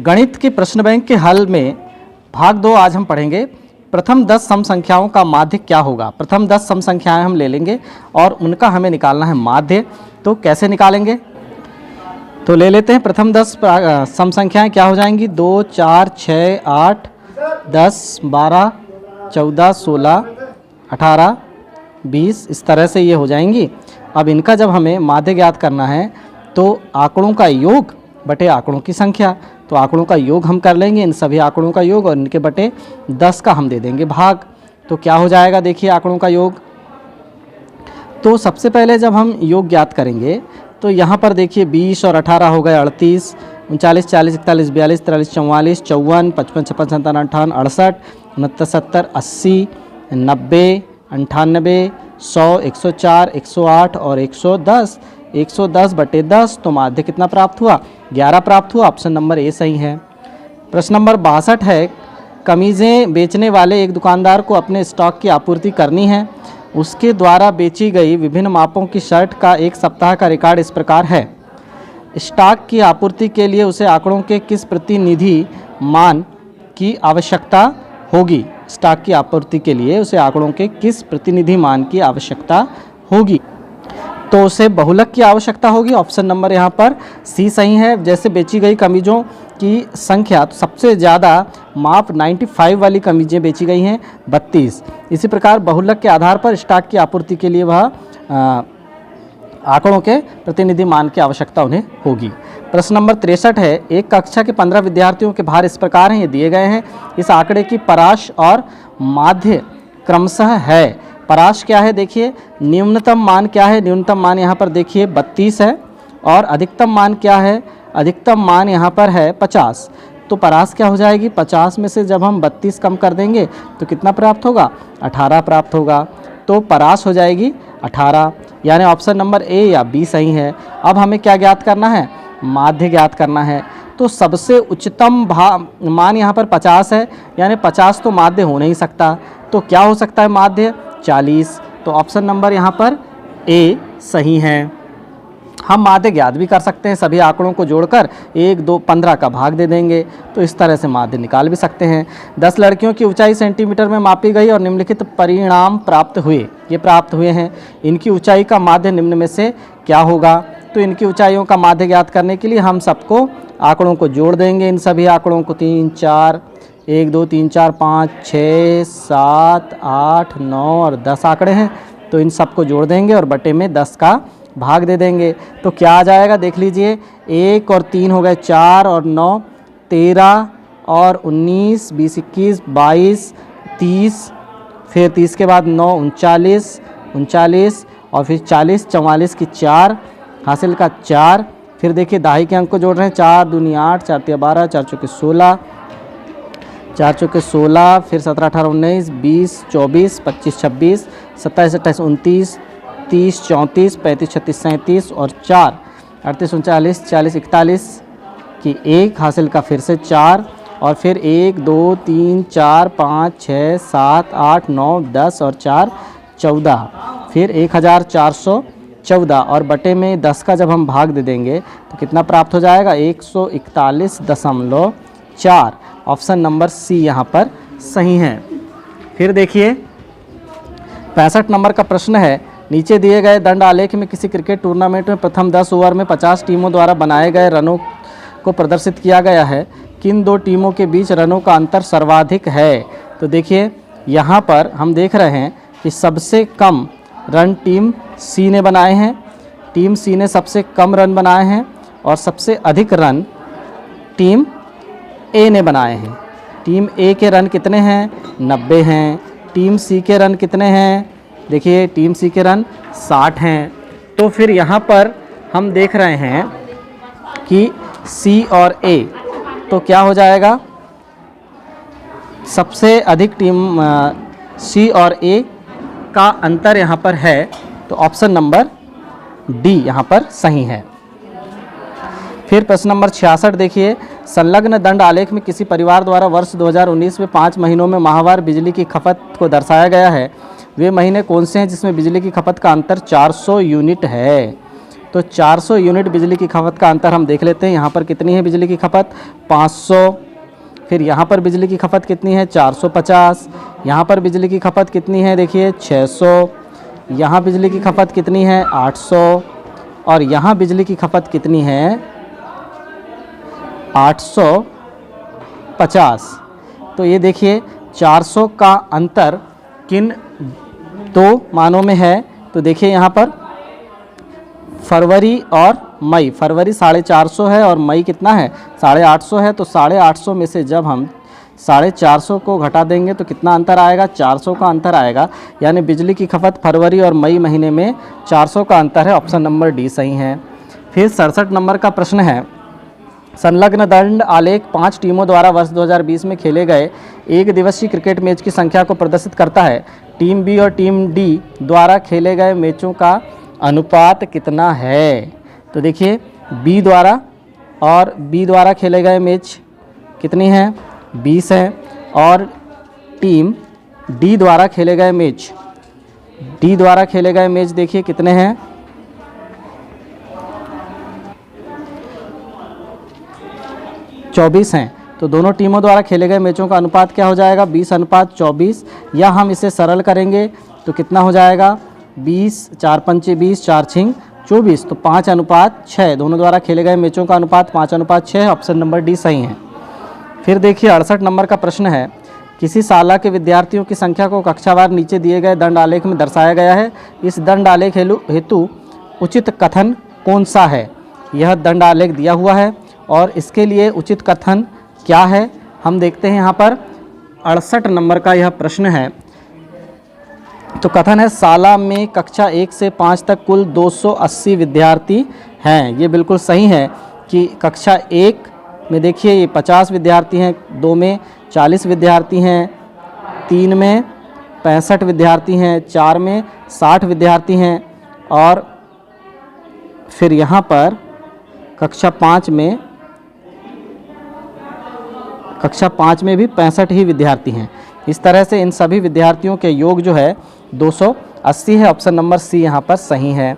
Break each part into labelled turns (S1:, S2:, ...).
S1: गणित के प्रश्न बैंक के हल में भाग 2 आज हम पढ़ेंगे। प्रथम 10 सम संख्याओं का माध्य क्या होगा। प्रथम 10 सम संख्याएं हम ले लेंगे और उनका हमें निकालना है माध्य। तो कैसे निकालेंगे, तो ले लेते हैं। प्रथम 10 सम संख्याएं क्या हो जाएंगी, 2, 4, 6, 8, 10, 12, 14, 16, 18, 20, इस तरह से ये हो जाएंगी। अब इनका जब हमें माध्य ज्ञात करना है तो आंकड़ों का योग बटे आंकड़ों की संख्या, तो आंकड़ों का योग हम कर लेंगे, इन सभी आंकड़ों का योग, और इनके बटे 10 का हम दे देंगे भाग। तो क्या हो जाएगा, देखिए आंकड़ों का योग। तो सबसे पहले जब हम योग ज्ञात करेंगे तो यहाँ पर देखिए 20 और 18 हो गए 38, 39, 40, 41, 42, 43, 44, 54, 55, 56, 57, 58, 68, 69, 70, 80, 90, 98, 100, 104, 108 और 110। 110 बटे 10, तो माध्य कितना प्राप्त हुआ, 11 प्राप्त हुआ। ऑप्शन नंबर ए सही है। प्रश्न नंबर 62 है, कमीज़ें बेचने वाले एक दुकानदार को अपने स्टॉक की आपूर्ति करनी है। उसके द्वारा बेची गई विभिन्न मापों की शर्ट का एक सप्ताह का रिकॉर्ड इस प्रकार है। स्टॉक की आपूर्ति के लिए उसे आंकड़ों के किस प्रतिनिधि मान की आवश्यकता होगी। स्टॉक की आपूर्ति के लिए उसे आंकड़ों के किस प्रतिनिधि मान की आवश्यकता होगी, तो उसे बहुलक की आवश्यकता होगी। ऑप्शन नंबर यहाँ पर सी सही है। जैसे बेची गई कमीज़ों की संख्या, तो सबसे ज़्यादा माप 95 वाली कमीज़ें बेची गई हैं 32। इसी प्रकार बहुलक के आधार पर स्टॉक की आपूर्ति के लिए वह आंकड़ों के प्रतिनिधि मान की आवश्यकता उन्हें होगी। प्रश्न नंबर 63 है, एक कक्षा के 15 विद्यार्थियों के भार इस प्रकार हैं, ये दिए गए हैं। इस आंकड़े की पराश और माध्य क्रमशः है। पराश क्या है, देखिए न्यूनतम मान क्या है, न्यूनतम मान यहाँ पर देखिए 32 है, और अधिकतम मान क्या है, अधिकतम मान यहाँ पर है 50। तो परास क्या हो जाएगी, 50 में से जब हम 32 कम कर देंगे तो कितना प्राप्त होगा, 18 प्राप्त होगा। तो परास हो जाएगी 18, यानी ऑप्शन नंबर ए या बी सही है। अब हमें क्या ज्ञात करना है, माध्य ज्ञात करना है। तो सबसे उच्चतम मान यहाँ पर 50 है, यानी 50 तो माध्य हो नहीं सकता। तो क्या हो सकता है माध्य, 40। तो ऑप्शन नंबर यहाँ पर ए सही है। हम माध्य ज्ञात भी कर सकते हैं, सभी आंकड़ों को जोड़कर 1, 2, 15 का भाग दे देंगे, तो इस तरह से माध्य निकाल भी सकते हैं। 10 लड़कियों की ऊंचाई सेंटीमीटर में मापी गई और निम्नलिखित परिणाम प्राप्त हुए, ये प्राप्त हुए हैं। इनकी ऊंचाई का माध्य निम्न में से क्या होगा। तो इनकी ऊंचाइयों का माध्य ज्ञात करने के लिए हम सबको आंकड़ों को जोड़ देंगे, इन सभी आंकड़ों को 3, 4, 1, 2, 3, 4, 5, 6, 7, 8, 9 और 10 आंकड़े हैं। तो इन सबको जोड़ देंगे और बटे में 10 का भाग दे देंगे। तो क्या आ जाएगा, देख लीजिए, 1 और 3 हो गए 4 और 9 13 और 19, 20, 21, 22, 30, फिर 30 के बाद 9 39, 39 और फिर 40, 44 की 4 हासिल का 4। फिर देखिए दहाई के अंक को जोड़ रहे हैं, 4 दूनी 8, 4 तिया 12, 4 चौके 16, 4 चौके 16, फिर 17, 18, 19, 20, 24, 25, 26, 27, 28, 29, 30, 34, 35, 36, 37 और 4, 38, 39, 40, 41 की 1 हासिल का फिर से 4, और फिर 1, 2, 3, 4, 5, 6, 7, 8, 9, 10 और 4 14, फिर 1414 और बटे में 10 का जब हम भाग दे देंगे तो कितना प्राप्त हो जाएगा, 141.4। ऑप्शन नंबर सी यहाँ पर सही है। फिर देखिए 65 नंबर का प्रश्न है, नीचे दिए गए दंड आलेख में किसी क्रिकेट टूर्नामेंट में प्रथम 10 ओवर में 50 टीमों द्वारा बनाए गए रनों को प्रदर्शित किया गया है। किन दो टीमों के बीच रनों का अंतर सर्वाधिक है। तो देखिए यहाँ पर हम देख रहे हैं कि सबसे कम रन टीम सी ने बनाए हैं, टीम सी ने सबसे कम रन बनाए हैं, और सबसे अधिक रन टीम ए ने बनाए हैं। टीम ए के रन कितने हैं, 90 हैं। टीम सी के रन कितने हैं, देखिए टीम सी के रन 60 हैं। तो फिर यहाँ पर हम देख रहे हैं कि सी और ए, तो क्या हो जाएगा, सबसे अधिक टीम सी और ए का अंतर यहाँ पर है। तो ऑप्शन नंबर डी यहाँ पर सही है। फिर प्रश्न नंबर 66 देखिए, संलग्न दंड आलेख में किसी परिवार द्वारा वर्ष 2019 में 5 महीनों में माहवार बिजली की खपत को दर्शाया गया है। वे महीने कौन से हैं जिसमें बिजली की खपत का अंतर 400 यूनिट है। तो 400 यूनिट बिजली की खपत का अंतर हम देख लेते हैं। यहाँ पर कितनी है बिजली की खपत? 500। फिर यहाँ पर बिजली की खपत कितनी है? 450। यहाँ पर बिजली की खपत कितनी है? देखिए 600। यहाँ बिजली की खपत कितनी है? 800। और यहाँ बिजली की खपत कितनी है? 850। तो ये देखिए 400 का अंतर किन दो मानों में है? तो देखिए यहाँ पर फरवरी और मई, फरवरी 450 है और मई कितना है? 850 है। तो 850 में से जब हम 450 को घटा देंगे तो कितना अंतर आएगा? 400 का अंतर आएगा। यानी बिजली की खपत फरवरी और मई महीने में 400 का अंतर है। ऑप्शन नंबर डी सही है। फिर 67 नंबर का प्रश्न है, संलग्न दंड आलेख 5 टीमों द्वारा वर्ष 2020 में खेले गए एक दिवसीय क्रिकेट मैच की संख्या को प्रदर्शित करता है। टीम बी और टीम डी द्वारा खेले गए मैचों का अनुपात कितना है? तो देखिए बी द्वारा खेले गए मैच कितनी हैं? 20 हैं। और टीम डी द्वारा खेले गए मैच देखिए कितने हैं? 24 हैं। तो दोनों टीमों द्वारा खेले गए मैचों का अनुपात क्या हो जाएगा? 20:24। या हम इसे सरल करेंगे तो कितना हो जाएगा? 20, 4 पंचे 20, 4 छिंग 24। तो 5:6। दोनों द्वारा खेले गए मैचों का अनुपात 5:6। ऑप्शन नंबर डी सही है। फिर देखिए 68 नंबर का प्रश्न है, किसी शाला के विद्यार्थियों की संख्या को कक्षावार नीचे दिए गए दंड आलेख में दर्शाया गया है। इस दंड आलेख हेतु उचित कथन कौन सा है? यह दंड आलेख दिया हुआ है और इसके लिए उचित कथन क्या है हम देखते हैं। यहाँ पर 68 नंबर का यह प्रश्न है। तो कथन है, शाला में कक्षा 1 से 5 तक कुल 280 विद्यार्थी हैं। ये बिल्कुल सही है कि कक्षा 1 में देखिए ये 50 विद्यार्थी हैं, 2 में 40 विद्यार्थी हैं, 3 में 65 विद्यार्थी हैं, 4 में 60 विद्यार्थी हैं और फिर यहाँ पर कक्षा 5 में भी 65 ही विद्यार्थी हैं। इस तरह से इन सभी विद्यार्थियों के योग जो है 280 है। ऑप्शन नंबर सी यहाँ पर सही है।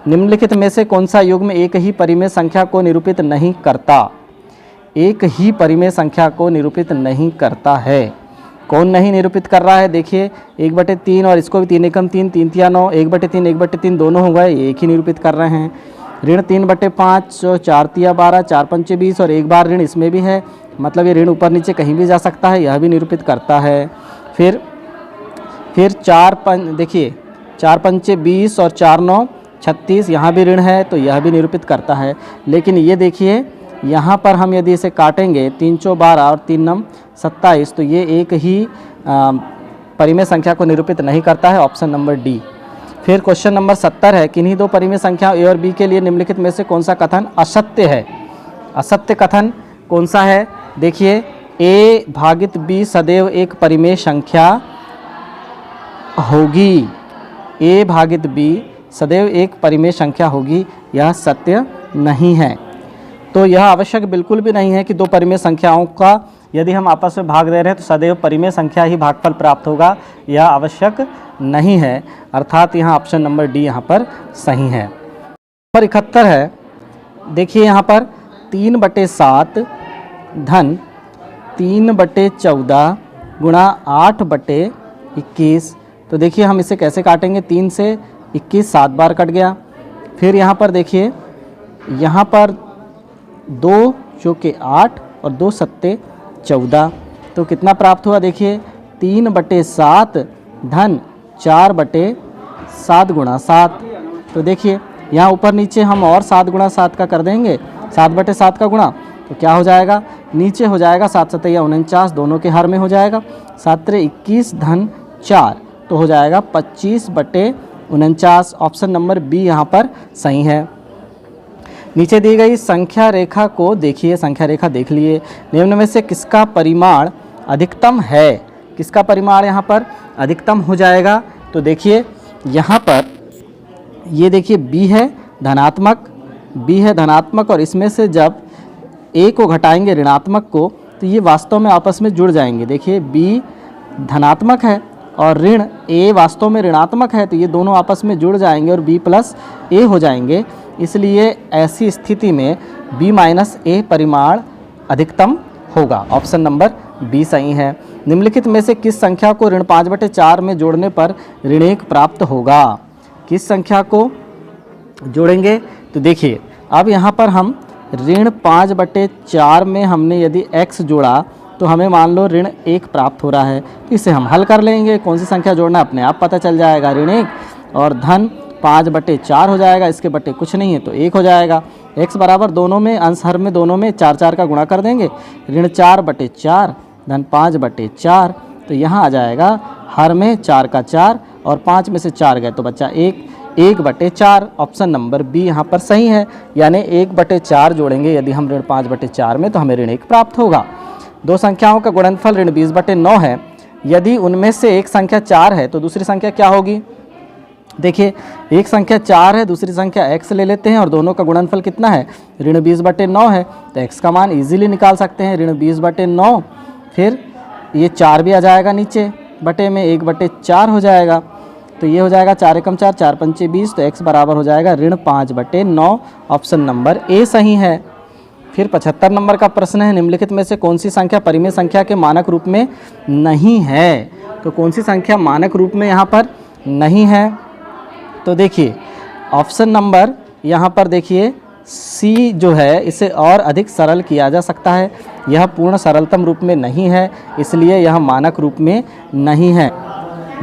S1: निम्नलिखित में से कौन सा युग्म एक ही परिमेय संख्या को निरूपित नहीं करता? एक ही परिमेय संख्या को निरूपित नहीं करता है। कौन नहीं निरूपित कर रहा है? देखिए 1/3 और इसको भी 3 एकम 3, 3 तिया 9, 1/3 1/3 दोनों हो गए, एक ही निरूपित कर रहे हैं। ऋण 3/5, 4 तिया 12, 4 पंचे 20 और एक बार ऋण इसमें भी है, मतलब ये ऋण ऊपर नीचे कहीं भी जा सकता है, यह भी निरूपित करता है। फिर 4 पंचे 20 और 4 9 36, यहाँ भी ऋण है तो यह भी निरूपित करता है। लेकिन ये देखिए यहाँ पर हम यदि इसे काटेंगे 3 चौ 12 और 3 नम 27, तो ये एक ही परिमेय संख्या को निरूपित नहीं करता है। Option number D. फिर क्वेश्चन नंबर 70 है, किन्हीं दो परिमेय संख्या ए और बी के लिए निम्नलिखित में से कौन सा कथन असत्य है? असत्य कथन कौन सा है? देखिए ए भागित बी सदैव एक परिमेय संख्या होगी। ए भागित बी सदैव एक परिमेय संख्या होगी, यह सत्य नहीं है। तो यह आवश्यक बिल्कुल भी नहीं है कि दो परिमेय संख्याओं का यदि हम आपस में भाग दे रहे हैं तो सदैव परिमेय संख्या ही भागफल प्राप्त होगा, यह आवश्यक नहीं है। अर्थात यहाँ ऑप्शन नंबर डी यहाँ पर सही है। नंबर 71 है, देखिए यहाँ पर 3/7 धन 3/14 गुणा 8/21। तो देखिए हम इसे कैसे काटेंगे? 3 से 21 7 बार कट गया। फिर यहाँ पर देखिए यहाँ पर 2 चौके 8 और 2 सत्ते 14, तो कितना प्राप्त हुआ? देखिए 3/7 धन 4/7 गुणा 7। तो देखिए यहाँ ऊपर नीचे हम और 7 गुणा 7 का कर देंगे, 7/7 का गुणा, तो क्या हो जाएगा? नीचे हो जाएगा 7 सतैया 49, दोनों के हर में हो जाएगा 7 × 21 धन 4, तो हो जाएगा 25/49। ऑप्शन नंबर बी यहाँ पर सही है। नीचे दी गई संख्या रेखा को देखिए, संख्या रेखा देख लिए, निम्न में से किसका परिमाण अधिकतम है? किसका परिमाण यहाँ पर अधिकतम हो जाएगा? तो देखिए यहाँ पर ये देखिए बी है धनात्मक और इसमें से जब ए को घटाएंगे ऋणात्मक को तो ये वास्तव में आपस में जुड़ जाएंगे। देखिए बी धनात्मक है और ऋण ए वास्तव में ऋणात्मक है, तो ये दोनों आपस में जुड़ जाएंगे और b + a हो जाएंगे। इसलिए ऐसी स्थिति में b माइनस ए परिमाण अधिकतम होगा। ऑप्शन नंबर बी सही है। निम्नलिखित में से किस संख्या को ऋण 5/4 में जोड़ने पर ऋण 1 प्राप्त होगा? किस संख्या को जोड़ेंगे? तो देखिए अब यहाँ पर हम ऋण 5/4 में हमने यदि x जोड़ा तो हमें मान लो ऋण 1 प्राप्त हो रहा है, तो इसे हम हल कर लेंगे। कौन सी संख्या जोड़ना अपने आप पता चल जाएगा। ऋण 1 और धन 5/4 हो जाएगा, इसके बटे कुछ नहीं है तो 1 हो जाएगा। x बराबर दोनों में अंश हर में दोनों में 4 का गुणा कर देंगे। ऋण 4/4 धन 5/4, तो यहाँ आ जाएगा हर में 4 का 4 और 5 में से 4 गए तो बच्चा 1/4। ऑप्शन नंबर बी यहाँ पर सही है, यानी 1/4 जोड़ेंगे यदि हम ऋण 5/4 में तो हमें ऋण 1 प्राप्त होगा। दो संख्याओं का गुणनफल ऋण 20/9 है। यदि उनमें से एक संख्या 4 है तो दूसरी संख्या क्या होगी? देखिए एक संख्या 4 है, दूसरी संख्या x ले लेते हैं और दोनों का गुणनफल कितना है? ऋण 20/9 है, तो x का मान इजीली निकाल सकते हैं। ऋण 20/9, फिर ये 4 भी आ जाएगा नीचे बटे में, 1/4 हो जाएगा, तो ये हो जाएगा 4 एकम 4, 4 पंचे 20, तो x बराबर हो जाएगा ऋण 5/9। ऑप्शन नंबर ए सही है। फिर 75 नंबर का प्रश्न है, निम्नलिखित में से कौन सी संख्या परिमेय संख्या के मानक रूप में नहीं है? तो कौन सी संख्या मानक रूप में यहाँ पर नहीं है? तो देखिए ऑप्शन नंबर यहाँ पर देखिए सी जो है इसे और अधिक सरल किया जा सकता है। यह पूर्ण सरलतम रूप में नहीं है, इसलिए यह मानक रूप में नहीं है।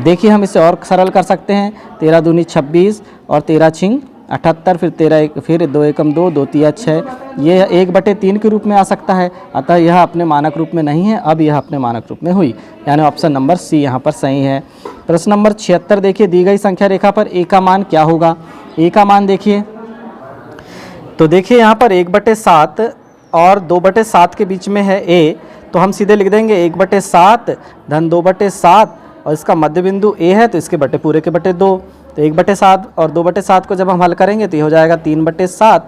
S1: देखिए हम इसे और सरल कर सकते हैं। 13 दूनी 26 और 13 छिंग 78, फिर 13 फिर 2 एकम 2, 2 तिया 6, ये 1/3 के रूप में आ सकता है। अतः यह अपने मानक रूप में नहीं है, अब यह अपने मानक रूप में हुई, यानी ऑप्शन नंबर सी यहाँ पर सही है। प्रश्न नंबर 76 देखिए, दी गई संख्या रेखा पर a का मान क्या होगा? a का मान देखिए, तो देखिए यहाँ पर 1/7 और 2/7 के बीच में है a, तो हम सीधे लिख देंगे 1/7 धन 2/7 और इसका मध्य बिंदु a है तो इसके बटे पूरे के बटे 2, तो 1/7 और 2/7 को जब हम हल करेंगे तो ये हो जाएगा 3/7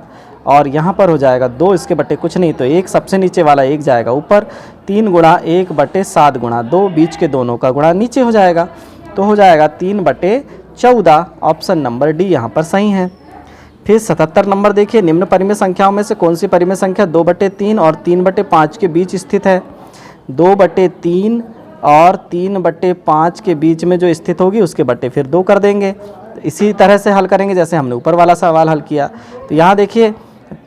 S1: और यहाँ पर हो जाएगा 2, इसके बटे कुछ नहीं, तो 1 सबसे नीचे वाला 1 जाएगा ऊपर, 3 गुणा 1/7 गुणा 2, बीच के दोनों का गुणा नीचे हो जाएगा, तो हो जाएगा 3/14। ऑप्शन नंबर डी यहाँ पर सही है। फिर 77 नंबर देखिए, निम्न परिमेय संख्याओं में से कौन सी परिमेय संख्या 2/3 और 3/5 के बीच स्थित है? 2/3 और 3/5 के बीच में जो स्थित होगी उसके बटे फिर 2 कर देंगे। तो इसी तरह से हल करेंगे जैसे हमने ऊपर वाला सवाल हल किया। तो यहाँ देखिए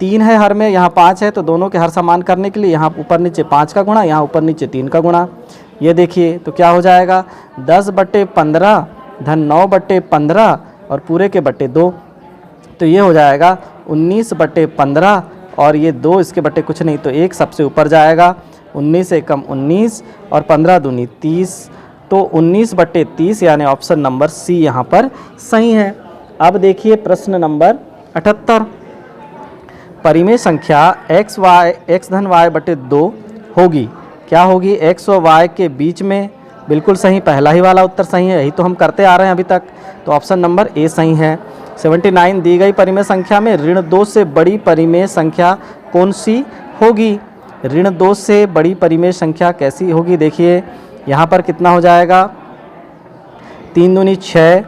S1: 3 है हर में, यहाँ 5 है, तो दोनों के हर समान करने के लिए यहाँ ऊपर नीचे 5 का गुणा, यहाँ ऊपर नीचे 3 का गुणा। ये देखिए तो क्या हो जाएगा 10/15 धन 9/15 और पूरे के बटे 2, तो ये हो जाएगा 19/15 और ये 2 इसके बटे कुछ नहीं, तो 1 सबसे ऊपर जाएगा, 19 एकम 19 और 15 दूनी 30, तो 19/30 यानी ऑप्शन नंबर सी यहाँ पर सही है। अब देखिए प्रश्न नंबर 78, परिमेय संख्या x धन y/2 होगी। क्या होगी? x और y के बीच में, बिल्कुल सही, पहला ही वाला उत्तर सही है, यही तो हम करते आ रहे हैं अभी तक, तो ऑप्शन नंबर ए सही है। 79, दी गई परिमेय संख्या में ऋण 2 से बड़ी परिमेय संख्या कौन सी होगी? ऋण 2 से बड़ी परिमेय संख्या कैसी होगी? देखिए यहाँ पर कितना हो जाएगा, 3 दूनी 6,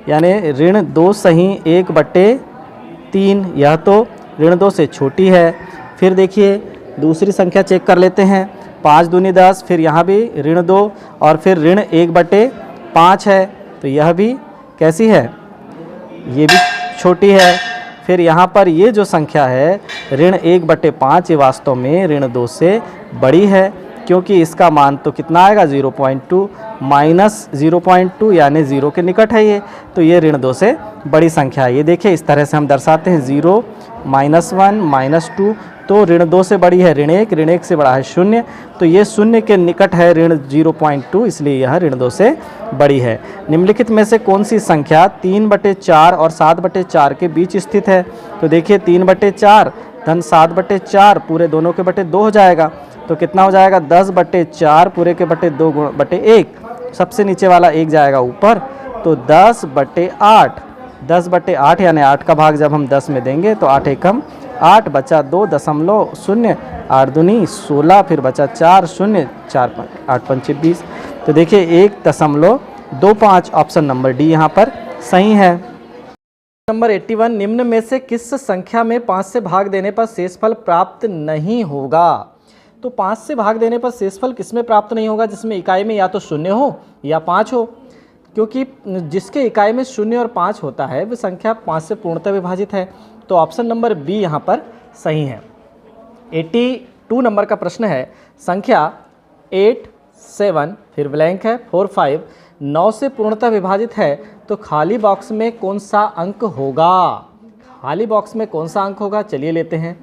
S1: यानी ऋण 2 सही 1/3, यह तो ऋण 2 से छोटी है। फिर देखिए दूसरी संख्या चेक कर लेते हैं, 5 दूनी 10, फिर यहाँ भी ऋण 2 और फिर ऋण 1/5 है, तो यह भी कैसी है? ये भी छोटी है। फिर यहाँ पर ये जो संख्या है ऋण 1/5, ये वास्तव में ऋण 2 से बड़ी है, क्योंकि इसका मान तो कितना आएगा 0.2 माइनस 0.2 यानी 0 के निकट है ये, तो ये ऋण 2 से बड़ी संख्या है। ये देखिए इस तरह से हम दर्शाते हैं 0 -1 -2, तो ऋण 2 से बड़ी है ऋण 1 से बड़ा है 0, तो ये 0 के निकट है ऋण 0.2, इसलिए यह ऋण 2 से बड़ी है। निम्नलिखित में से कौन सी संख्या 3/4 और 7/4 के बीच स्थित है? तो देखिए 3/4 धन 7/4 पूरे दोनों के बटे 2 हो जाएगा, तो कितना हो जाएगा 10/4 पूरे के बटे 2/1, सबसे नीचे वाला 1 जाएगा ऊपर, तो 10/8, 10/8 यानी 8 का भाग जब हम 10 में देंगे तो 8 एकम 8 बचा 2.0, 8 दूनी 16, फिर बचा 4 0, 4 8 पंचे 20, तो देखिए 1.25। ऑप्शन नंबर डी यहाँ पर सही है। नंबर 81, निम्न में से किस संख्या में 5 से भाग देने पर शेषफल प्राप्त नहीं होगा? तो 5 से भाग देने पर शेषफल किसमें प्राप्त नहीं होगा? जिसमें इकाई में या तो 0 हो या 5 हो, क्योंकि जिसके इकाई में 0 और 5 होता है वह संख्या 5 से पूर्णतः विभाजित है। तो ऑप्शन नंबर बी यहाँ पर सही है। 82 नंबर का प्रश्न है, संख्या 8, 7 फिर ब्लैंक है 4, 5 9 से पूर्णतः विभाजित है, तो खाली बॉक्स में कौन सा अंक होगा? खाली बॉक्स में कौन सा अंक होगा? चलिए लेते हैं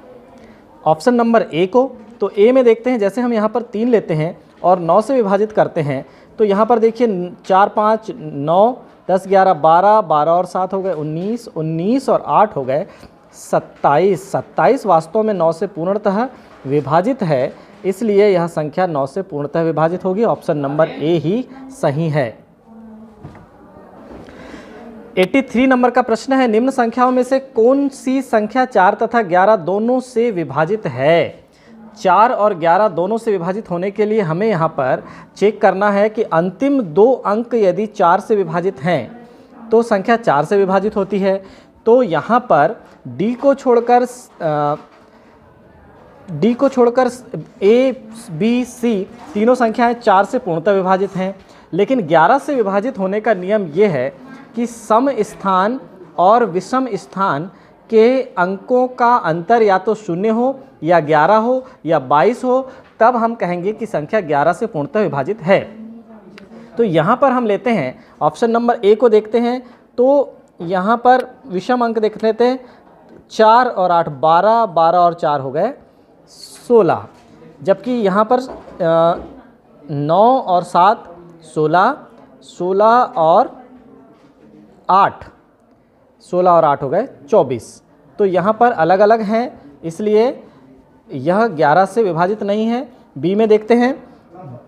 S1: ऑप्शन नंबर ए को। तो ए में देखते हैं, जैसे हम यहाँ पर 3 लेते हैं और 9 से विभाजित करते हैं, तो यहाँ पर देखिए 4, 5, 9, 10, 11, 12, 12 और 7 हो गए 19, 19 और 8 हो गए 27। 27 वास्तव में 9 से पूर्णतः विभाजित है, इसलिए यह संख्या 9 से पूर्णतः विभाजित होगी। ऑप्शन नंबर ए ही सही है। 83 नंबर का प्रश्न है, निम्न संख्याओं में से कौन सी संख्या 4 तथा 11 दोनों से विभाजित है? 4 और 11 दोनों से विभाजित होने के लिए हमें यहाँ पर चेक करना है कि अंतिम 2 अंक यदि 4 से विभाजित हैं तो संख्या 4 से विभाजित होती है। तो यहाँ पर डी को छोड़कर ए, बी, सी तीनों संख्याएं 4 से पूर्णतः विभाजित हैं, लेकिन 11 से विभाजित होने का नियम ये है कि सम स्थान और विषम स्थान के अंकों का अंतर या तो 0 हो या 11 हो या 22 हो, तब हम कहेंगे कि संख्या 11 से पूर्णतः विभाजित है। तो यहाँ पर हम लेते हैं ऑप्शन नंबर ए को देखते हैं, तो यहाँ पर विषम अंक देख लेते हैं। 4 और 8 12, 12 और 4 हो गए 16, जबकि यहाँ पर 9 और 7 16, 16 और 8 हो गए 24। तो यहाँ पर अलग अलग हैं, इसलिए यह 11 से विभाजित नहीं है। बी में देखते हैं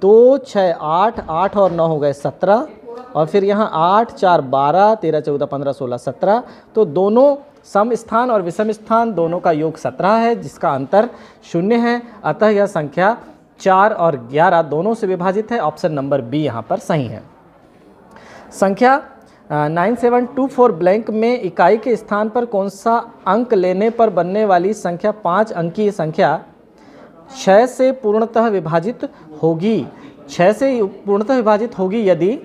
S1: 2, 6, 8, 8 और 9 हो गए 17, और फिर यहाँ 8, 4, 12, 13, 14, 15, 16, 17। तो दोनों सम स्थान और विषम स्थान दोनों का योग 17 है, जिसका अंतर 0 है। अतः यह संख्या 4 और 11 दोनों से विभाजित है। ऑप्शन नंबर बी यहाँ पर सही है। संख्या 9724 ब्लैंक में इकाई के स्थान पर कौन सा अंक लेने पर बनने वाली संख्या 5 अंकीय संख्या 6 से पूर्णतः विभाजित होगी? 6 से पूर्णतः विभाजित होगी यदि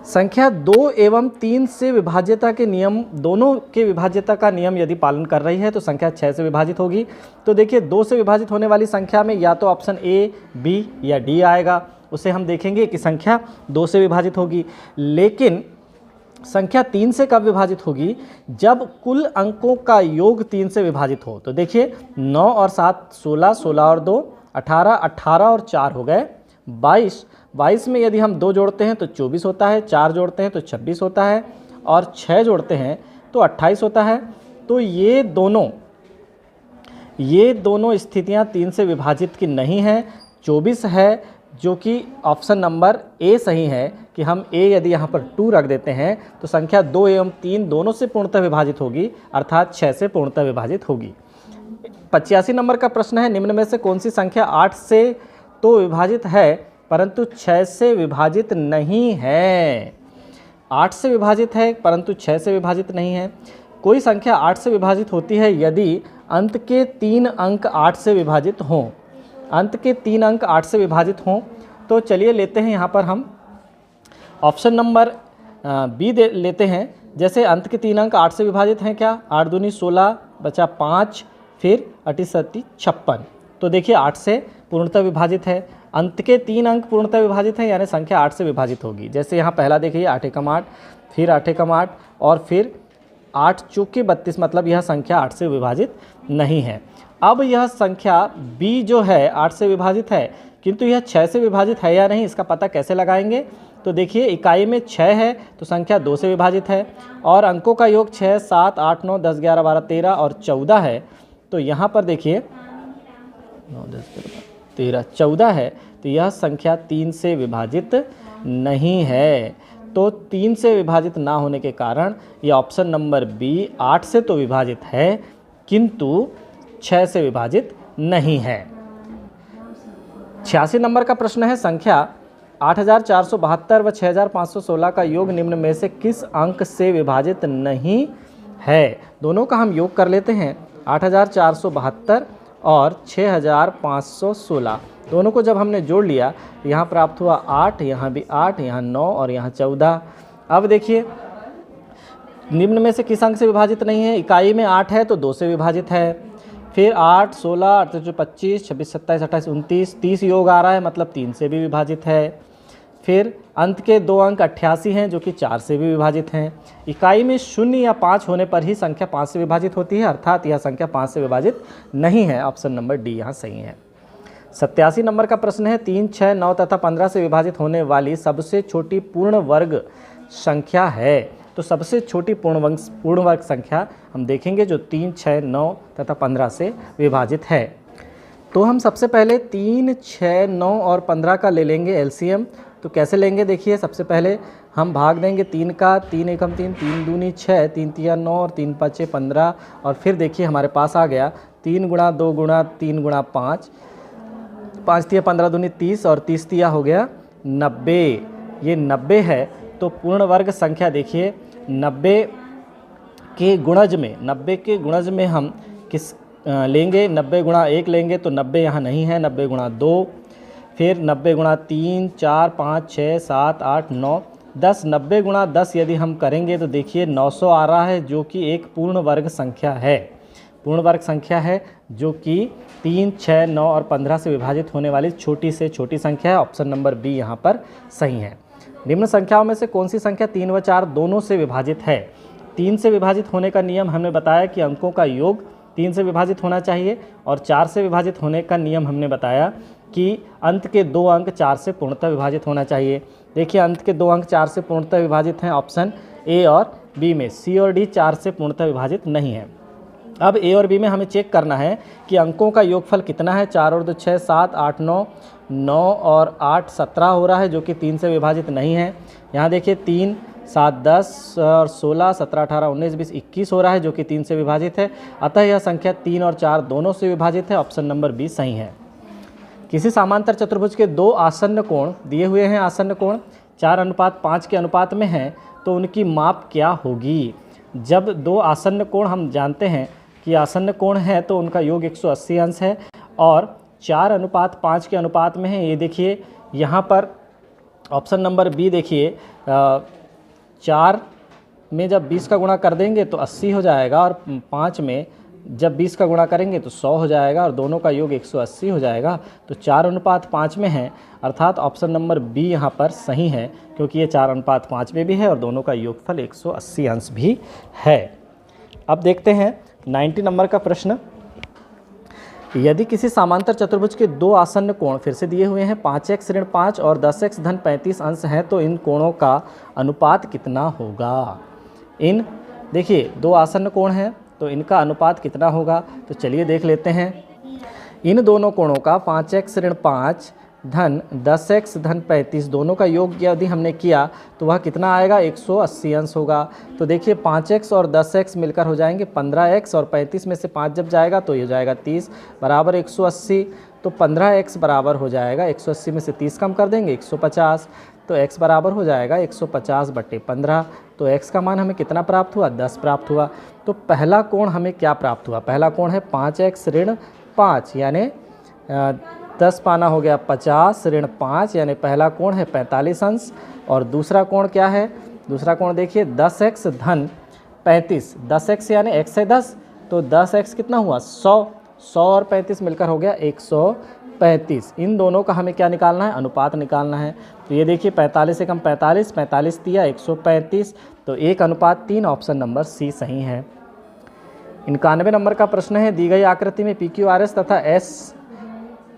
S1: संख्या 2 एवं 3 से विभाज्यता के नियम, दोनों के विभाज्यता का नियम यदि पालन कर रही है तो संख्या 6 से विभाजित होगी। तो देखिए 2 से विभाजित होने वाली संख्या में या तो ऑप्शन ए, बी या डी आएगा, उसे हम देखेंगे कि संख्या 2 से विभाजित होगी। लेकिन संख्या 3 से कब विभाजित होगी? जब कुल अंकों का योग 3 से विभाजित हो। तो देखिए 9 और 7 16, 16 और 2 18, 18 और 4 हो गए 22। 22 में यदि हम 2 जोड़ते हैं तो 24 होता है, 4 जोड़ते हैं तो 26 होता है, और 6 जोड़ते हैं तो 28 होता है। तो ये दोनों स्थितियां 3 से विभाजित की नहीं हैं। 24 है, जो कि ऑप्शन नंबर ए सही है कि हम ए यदि यहाँ पर 2 रख देते हैं तो संख्या 2 एवं 3 दोनों से पूर्णतः विभाजित होगी, अर्थात 6 से पूर्णतः विभाजित होगी। 85 नंबर का प्रश्न है, निम्न में से कौन सी संख्या 8 से तो विभाजित है परंतु 6 से विभाजित नहीं है? 8 से विभाजित है परंतु 6 से विभाजित नहीं है। कोई संख्या 8 से विभाजित होती है यदि अंत के 3 अंक 8 से विभाजित हों। अंत के 3 अंक 8 से विभाजित हों। तो चलिए लेते हैं यहाँ पर हम ऑप्शन नंबर बी लेते हैं। जैसे अंत के 3 अंक 8 से विभाजित हैं क्या? 8 दूनी 16 बचा 5, फिर 8 7 56। तो देखिए 8 से पूर्णतः विभाजित है। अंत के 3 अंक पूर्णतः विभाजित हैं, यानी संख्या 8 से विभाजित होगी। जैसे यहाँ पहला देखिए 8 एकम 8, फिर 8 एकम 8 और फिर 8 चौके 32, मतलब यह संख्या 8 से विभाजित नहीं है। अब यह संख्या b जो है 8 से विभाजित है, किंतु यह 6 से विभाजित है या नहीं, इसका पता कैसे लगाएंगे? तो देखिए इकाई में 6 है तो संख्या 2 से विभाजित है, और अंकों का योग 6, 7, 8, 9, 10, 11, 12, 13 और 14 है। तो यहाँ पर देखिए 9, 10, 13, 14 है, तो यह संख्या 3 से विभाजित नहीं है। तो 3 से विभाजित ना होने के कारण यह ऑप्शन नंबर बी 8 से तो विभाजित है किंतु 6 से विभाजित नहीं है। 86 नंबर का प्रश्न है, संख्या 8472 व 6516 का योग निम्न में से किस अंक से विभाजित नहीं है। दोनों का हम योग कर लेते हैं, 8472 और 6516। दोनों को जब हमने जोड़ लिया, यहाँ प्राप्त हुआ 8, यहाँ भी 8, यहाँ 9 और यहाँ 14। अब देखिए निम्न में से किस अंक से विभाजित नहीं है? इकाई में 8 है तो 2 से विभाजित है। फिर 8, 16, 28, 25, 26, 27, 28, 29, 30 योग आ रहा है, मतलब 3 से भी विभाजित है। फिर अंत के 2 अंक 88 हैं जो कि 4 से भी विभाजित हैं। इकाई में 0 या 5 होने पर ही संख्या 5 से विभाजित होती है, अर्थात यह संख्या 5 से विभाजित नहीं है। ऑप्शन नंबर डी यहाँ सही है। 87 नंबर का प्रश्न है, 3, 6, 9 तथा 15 से विभाजित होने वाली सबसे छोटी पूर्ण वर्ग संख्या है। तो सबसे छोटी पूर्ण वर्ग संख्या हम देखेंगे जो 3, 6, 9 तथा 15 से विभाजित है। तो हम सबसे पहले 3, 6, 9 और 15 का ले लेंगे एलसीएम। तो कैसे लेंगे? देखिए सबसे पहले हम भाग देंगे 3 का, 3 एकम 3, 3 दूनी 6, 3 तिया 9 और 3 पचे 15। और फिर देखिए हमारे पास आ गया 3 गुणा 2 गुणा 3 गुणा 5, 5 तिया 15 दूनी 30 और 30 तिया हो गया 90। ये 90 है। तो पूर्ण वर्ग संख्या देखिए 90 के गुणज में हम किस लेंगे? 90 गुणा 1 लेंगे तो 90 यहाँ नहीं है, 90 गुणा 2, फिर 90 गुणा 3, 4, 5, 6, 7, 8, 9, 10। 90 गुणा 10 यदि हम करेंगे तो देखिए 900 आ रहा है, जो कि एक पूर्ण वर्ग संख्या है। पूर्ण वर्ग संख्या है जो कि 3, 6, 9 और 15 से विभाजित होने वाली छोटी से छोटी संख्या है। ऑप्शन नंबर बी यहाँ पर सही है। निम्न संख्याओं में से कौन सी संख्या 3 व 4 दोनों से विभाजित है? 3 से विभाजित होने का नियम हमने बताया कि अंकों का योग 3 से विभाजित होना चाहिए, और 4 से विभाजित होने का नियम हमने बताया कि अंत के 2 अंक 4 से पूर्णतः विभाजित होना चाहिए। देखिए अंत के 2 अंक 4 से पूर्णतः विभाजित हैं ऑप्शन ए और बी में। सी और डी 4 से पूर्णतः विभाजित नहीं है। अब ए और बी में हमें चेक करना है कि अंकों का योगफल कितना है। 4 और 2 6, 7, 8, 9, 9 और 8 17 हो रहा है, जो कि 3 से विभाजित नहीं है। यहाँ देखिए 3, 7, 10 और 16, 17, 18, 19, 20, 21 हो रहा है, जो कि 3 से विभाजित है। अतः यह संख्या 3 और 4 दोनों से विभाजित है। ऑप्शन नंबर बी सही है। किसी समांतर चतुर्भुज के 2 आसन्न कोण दिए हुए हैं। आसन्न कोण 4:5 के अनुपात में हैं, तो उनकी माप क्या होगी? जब 2 आसन्न कोण हम जानते हैं कि आसन्न कोण है तो उनका योग 180 अंश है, और 4:5 के अनुपात में है। ये देखिए यहाँ पर ऑप्शन नंबर बी देखिए 4 में जब 20 का गुणा कर देंगे तो 80 हो जाएगा, और 5 में जब 20 का गुणा करेंगे तो 100 हो जाएगा, और दोनों का योग 180 हो जाएगा। तो 4:5 में है, अर्थात ऑप्शन नंबर बी यहाँ पर सही है, क्योंकि ये 4:5 में भी है और दोनों का योगफल 180 अंश भी है। अब देखते हैं 90 नंबर का प्रश्न। यदि किसी समांतर चतुर्भुज के 2 आसन्न कोण फिर से दिए हुए हैं, 5x ऋण 5 और 10x धन 35 अंश हैं, तो इन कोणों का अनुपात कितना होगा? इन देखिए 2 आसन्न कोण हैं तो इनका अनुपात कितना होगा? तो चलिए देख लेते हैं। इन दोनों कोणों का 5x ऋण 5 धन 10x धन 35 दोनों का योग यदि हमने किया तो वह कितना आएगा? 180 अंश होगा। तो देखिए 5x और 10x मिलकर हो जाएंगे 15x, और 35 में से 5 जब जाएगा तो ये हो जाएगा 30 बराबर 180। तो 15x बराबर हो जाएगा 180 में से 30 कम कर देंगे 150, तो x बराबर हो जाएगा 150/15। तो x का मान हमें कितना प्राप्त हुआ? 10 प्राप्त हुआ। तो पहला कोण हमें क्या प्राप्त हुआ? पहला कोण है 5x ऋण 5 यानी 10 पाना हो गया 50 ऋण 5 यानी पहला कोण है 45 अंश। और दूसरा कोण क्या है? दूसरा कोण देखिए 10x धन 35, 10x यानी x से 10, तो 10x कितना हुआ? 100, 100 और 35 मिलकर हो गया 135। इन दोनों का हमें क्या निकालना है? अनुपात निकालना है। तो ये देखिए 45 से कम 45, 45 तिया 135, तो 1:3। ऑप्शन नंबर सी सही है। 91 नंबर का प्रश्न है, दी गई आकृति में PQRS तथा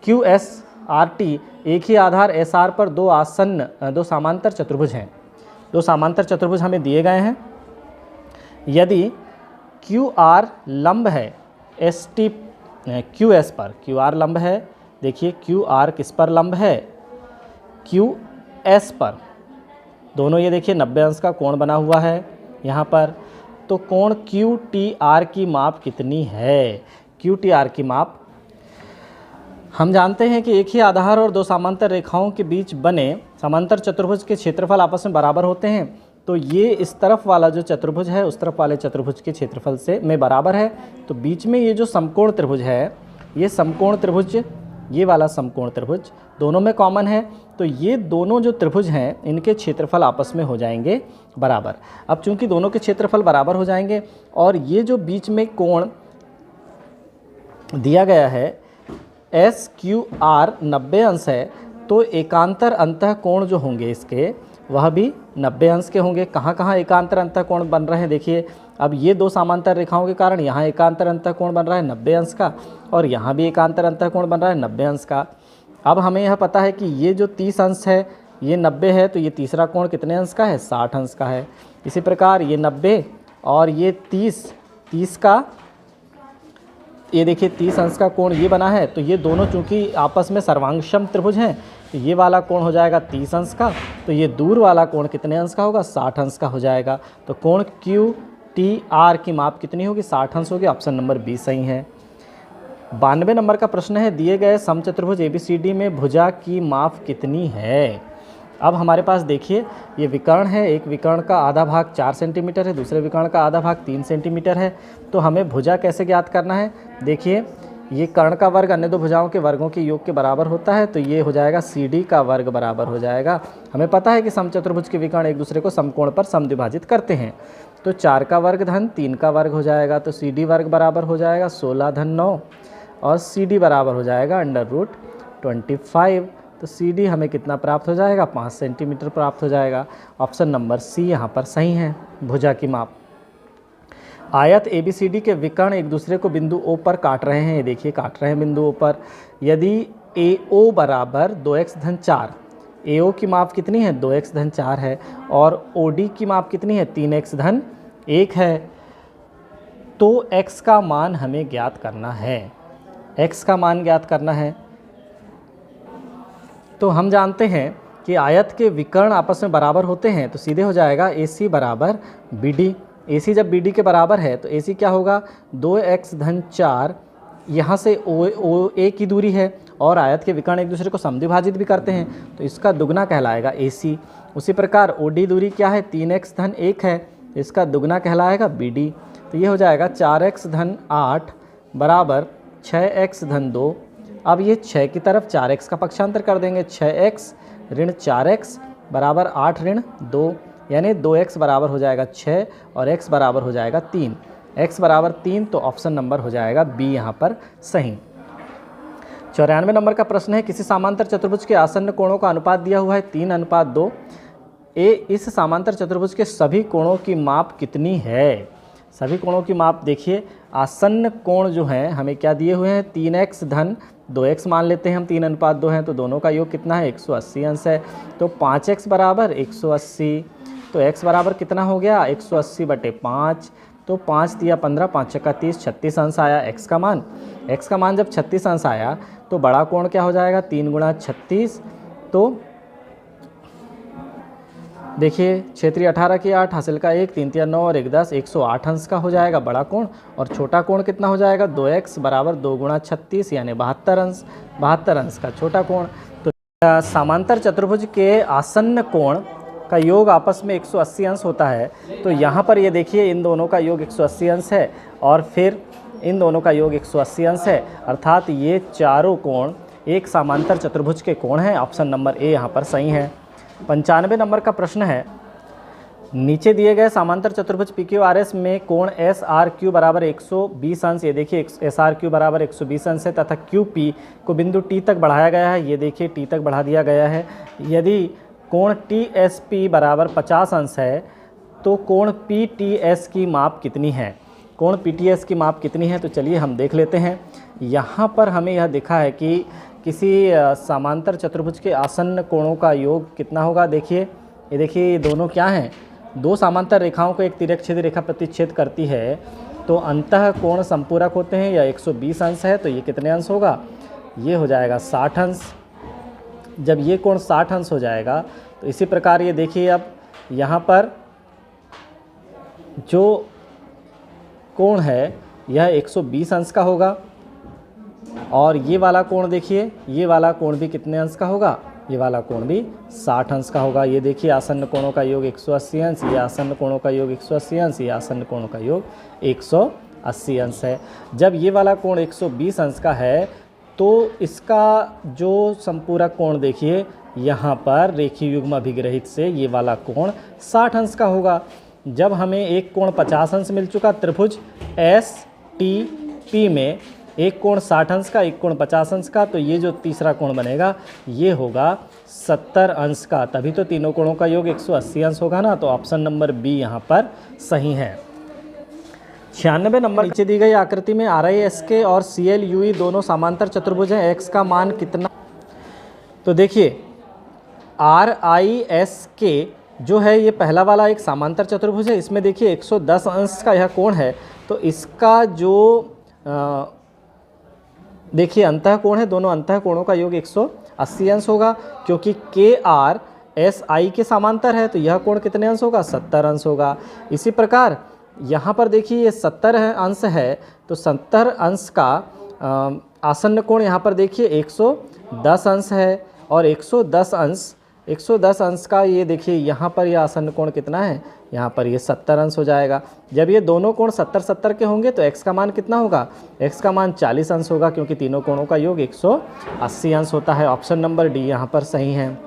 S1: SQSRT एक ही आधार SR पर 2 समांतर चतुर्भुज हैं। 2 समांतर चतुर्भुज हमें दिए गए हैं। यदि QR लंब है ST QS पर, QR लंब है, देखिए QR किस पर लंब है? QS पर। दोनों ये देखिए 90 अंश का कोण बना हुआ है यहाँ पर। तो कोण QTR की माप कितनी है? QTR की माप हम जानते हैं कि एक ही आधार और 2 समांतर रेखाओं के बीच बने समांतर चतुर्भुज के क्षेत्रफल आपस में बराबर होते हैं। तो ये इस तरफ वाला जो चतुर्भुज है उस तरफ वाले चतुर्भुज के क्षेत्रफल से में बराबर है। तो बीच में ये जो समकोण त्रिभुज है, ये समकोण त्रिभुज, ये वाला समकोण त्रिभुज दोनों में कॉमन है। तो ये दोनों जो त्रिभुज हैं इनके क्षेत्रफल आपस में हो जाएंगे बराबर। अब चूंकि दोनों के क्षेत्रफल बराबर हो जाएंगे और ये जो बीच में कोण दिया गया है SQR 90 अंश है, तो एकांतर अंतः कोण जो होंगे इसके वह भी 90 अंश के होंगे। कहाँ कहाँ एकांतर अंतः कोण बन रहे हैं देखिए। अब ये दो समांतर रेखाओं के कारण यहाँ एकांतर अंतः कोण बन रहा है 90 अंश का, और यहाँ भी एकांतर अंतः कोण बन रहा है 90 अंश का। अब हमें यह पता है कि ये जो 30 अंश है ये 90 है, तो ये तीसरा कोण कितने अंश का है, 60 अंश का है। इसी प्रकार ये 90 और ये 30 का, ये देखिए 30 अंश का कोण ये बना है। तो ये दोनों चूंकि आपस में सर्वांगसम त्रिभुज हैं, तो ये वाला कोण हो जाएगा 30 अंश का, तो ये दूर वाला कोण कितने अंश का होगा, 60 अंश का हो जाएगा। तो कोण QTR की माप कितनी होगी, 60 अंश होगी। ऑप्शन नंबर बी सही है। 92 नंबर का प्रश्न है, दिए गए समचतुर्भुज ABCD में भुजा की माप कितनी है। अब हमारे पास देखिए ये विकर्ण है, एक विकर्ण का आधा भाग 4 सेंटीमीटर है, दूसरे विकर्ण का आधा भाग 3 सेंटीमीटर है। तो हमें भुजा कैसे ज्ञात करना है, देखिए ये कर्ण का वर्ग अन्य दो भुजाओं के वर्गों के योग के बराबर होता है, तो ये हो जाएगा CD का वर्ग बराबर हो जाएगा। हमें पता है कि समचतुर्भुज के विकर्ण एक दूसरे को समकोण पर समद्विभाजित करते हैं। तो 4 का वर्ग धन 3 का वर्ग हो जाएगा, तो CD वर्ग बराबर हो जाएगा 16 धन 9 और CD बराबर हो जाएगा √25। तो CD हमें कितना प्राप्त हो जाएगा, 5 सेंटीमीटर प्राप्त हो जाएगा। ऑप्शन नंबर सी यहाँ पर सही है, भुजा की माप। आयत ABCD के विकर्ण एक दूसरे को बिंदु O पर काट रहे हैं, ये देखिए काट रहे हैं बिंदु O पर। यदि AO बराबर 2x धन 4, AO की माप कितनी है, 2x धन 4 है, और OD की माप कितनी है, 3x धन 1 है, तो x का मान हमें ज्ञात करना है। x का मान ज्ञात करना है। तो हम जानते हैं कि आयत के विकर्ण आपस में बराबर होते हैं, तो सीधे हो जाएगा AC बराबर BD। AC जब BD के बराबर है तो AC क्या होगा, 2x धन 4, यहाँ से OA की दूरी है और आयत के विकर्ण एक दूसरे को समद्विभाजित भी करते हैं, तो इसका दुगना कहलाएगा AC। उसी प्रकार OD दूरी क्या है, 3x धन 1 है, इसका दुगना कहलाएगा BD। तो ये हो जाएगा 4x धन 8 बराबर 6x धन 2। अब ये 6 की तरफ 4x का पक्षांतर कर देंगे, 6x ऋण 4x बराबर 8 ऋण 2, यानी 2x बराबर हो जाएगा 6 और x बराबर हो जाएगा 3। x बराबर 3, तो ऑप्शन नंबर हो जाएगा बी यहाँ पर सही। 94 नंबर का प्रश्न है, किसी समांतर चतुर्भुज के आसन्न कोणों का अनुपात दिया हुआ है 3:2। इस समांतर चतुर्भुज के सभी कोणों की माप कितनी है। सभी कोणों की माप देखिए, आसन्न कोण जो हैं हमें क्या दिए हुए हैं, 3x धन 2x मान लेते हैं हम, 3:2 हैं, तो दोनों का योग कितना है, 180 अंश है। तो 5x बराबर 180, तो x बराबर कितना हो गया, 180/5। तो 5 दिया 15, 5 छक्का 30, 36 अंश आया x का मान। x का मान जब 36 अंश आया तो बड़ा कोण क्या हो जाएगा, 3 गुणा 36। तो देखिए क्षेत्रीय 18 की 8, हासिल का 1, 3 तिया 9 और 1 10, 108 अंश का हो जाएगा बड़ा कोण। और छोटा कोण कितना हो जाएगा, 2x बराबर 2 गुणा 36 यानी 72 अंश। 72 अंश का छोटा कोण। तो समांतर चतुर्भुज के आसन्न कोण का योग आपस में 180 अंश होता है। तो यहाँ पर ये देखिए इन दोनों का योग 180 अंश है और फिर इन दोनों का योग 180 अंश है, अर्थात ये चारों कोण एक समांतर चतुर्भुज के कोण हैं। ऑप्शन नंबर ए यहाँ पर सही है। 95 नंबर का प्रश्न है, नीचे दिए गए समांतर चतुर्भुज PQRS में कोण SRQ बराबर 120 अंश, ये देखिए SRQ बराबर 120 अंश है, तथा QP को बिंदु T तक बढ़ाया गया है, ये देखिए T तक बढ़ा दिया गया है। यदि कोण TSP बराबर 50 अंश है तो कोण PTS की माप कितनी है। कोण PTS की माप कितनी है, तो चलिए हम देख लेते हैं। यहाँ पर हमें यह दिखा है कि किसी समांतर चतुर्भुज के आसन्न कोणों का योग कितना होगा। देखिए ये देखिए ये दोनों क्या हैं, दो समांतर रेखाओं को एक तिर्यकछेदी रेखा प्रतिच्छेद करती है, तो अंतः कोण संपूरक होते हैं। या 120 अंश है तो ये कितने अंश होगा, ये हो जाएगा 60 अंश। जब ये कोण 60 अंश हो जाएगा तो इसी प्रकार ये देखिए अब यहाँ पर जो कोण है यह 120 अंश का होगा और ये वाला कोण देखिए, ये वाला कोण भी कितने अंश का होगा, ये वाला कोण भी 60 अंश का होगा। ये देखिए आसन्न कोणों का योग 180 अंश, ये आसन्न कोणों का योग 180 अंश, ये आसन्न कोणों का योग 180 अंश है। जब ये वाला कोण 120 अंश का है तो इसका जो संपूरक कोण देखिए यहाँ पर रेखीय युग्म अभिग्रहित से ये वाला कोण 60 अंश का होगा। जब हमें एक कोण 50 अंश मिल चुका त्रिभुज STP में, एक कोण 60 अंश का, एक कोण 50 अंश का, तो ये जो तीसरा कोण बनेगा ये होगा 70 अंश का। तभी तो तीनों कोणों का योग 180 अंश होगा ना। तो ऑप्शन नंबर बी यहाँ पर सही है। 96 नंबर नीचे दी गई आकृति में RISK और CLUE दोनों समांतर चतुर्भुज हैं, x का मान कितना। तो देखिए RISK जो है ये पहला वाला एक समांतर चतुर्भुज है। इसमें देखिए 110 अंश का यह कोण है। तो इसका जो देखिए अंतः कोण है, दोनों अंतः कोणों का योग 180 अंश होगा, क्योंकि KR SI के समांतर है। तो यह कोण कितने अंश होगा, 70 अंश होगा। इसी प्रकार यहाँ पर देखिए ये 70 अंश है, तो 70 अंश का आसन्न कोण यहाँ पर देखिए 110 अंश है, और 110 अंश का ये देखिए यहाँ पर ये आसन्न कोण कितना है, यहाँ पर ये 70 अंश हो जाएगा। जब ये दोनों कोण 70-70 के होंगे तो x का मान कितना होगा, x का मान 40 अंश होगा, क्योंकि तीनों कोणों का योग 180 अंश होता है। ऑप्शन नंबर डी यहाँ पर सही है।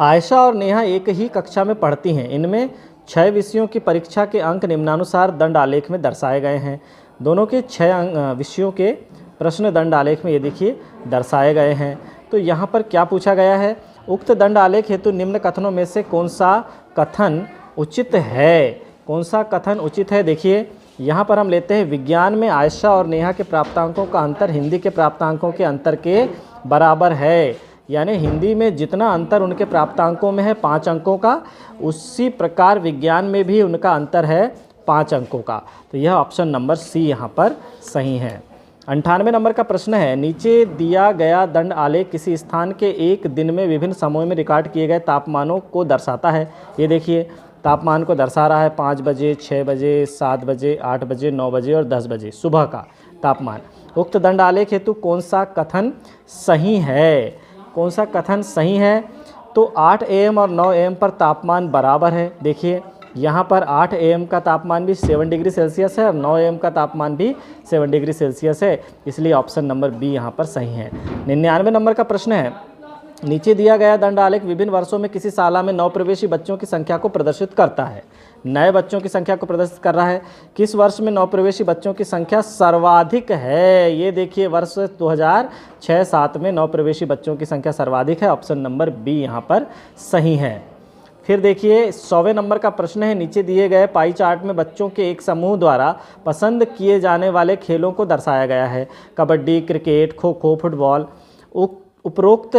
S1: आयशा और नेहा एक ही कक्षा में पढ़ती हैं। इनमें 6 विषयों की परीक्षा के अंक निम्नानुसार दंड आलेख में दर्शाए गए हैं। दोनों के 6 विषयों के प्रश्न दंड आलेख में ये देखिए दर्शाए गए हैं। तो यहाँ पर क्या पूछा गया है, उक्त दंड आलेख हेतु निम्न कथनों में से कौन सा कथन उचित है, कौन सा कथन उचित है। देखिए यहाँ पर हम लेते हैं विज्ञान में आयशा और नेहा के प्राप्तांकों का अंतर हिंदी के प्राप्तांकों के अंतर के बराबर है। यानी हिंदी में जितना अंतर उनके प्राप्तांकों में है 5 अंकों का, उसी प्रकार विज्ञान में भी उनका अंतर है 5 अंकों का। तो यह ऑप्शन नंबर सी यहाँ पर सही है। 98 नंबर का प्रश्न है, नीचे दिया गया दंड आलेख किसी स्थान के एक दिन में विभिन्न समयों में रिकॉर्ड किए गए तापमानों को दर्शाता है। ये देखिए तापमान को दर्शा रहा है 5 बजे, 6 बजे, 7 बजे, 8 बजे, 9 बजे और 10 बजे सुबह का तापमान। उक्त दंड आलेख हेतु कौन सा कथन सही है, कौन सा कथन सही है। तो 8 AM और 9 AM पर तापमान बराबर है। देखिए यहाँ पर 8 AM का तापमान भी 7 डिग्री सेल्सियस है और 9 AM का तापमान भी 7 डिग्री सेल्सियस है, इसलिए ऑप्शन नंबर बी यहाँ पर सही है। 99 नंबर का प्रश्न है, नीचे दिया गया दंड आलेख विभिन्न वर्षों में किसी शाला में नवप्रवेशी बच्चों की संख्या को प्रदर्शित करता है। नए बच्चों की संख्या को प्रदर्शित कर रहा है। किस वर्ष में नवप्रवेशी बच्चों की संख्या सर्वाधिक है। ये देखिए वर्ष 2006-07 में नवप्रवेशी बच्चों की संख्या सर्वाधिक है। ऑप्शन नंबर बी यहाँ पर सही है। फिर देखिए 100वें नंबर का प्रश्न है, नीचे दिए गए पाई चार्ट में बच्चों के एक समूह द्वारा पसंद किए जाने वाले खेलों को दर्शाया गया है। Kabaddi, cricket, kho kho, football. उपरोक्त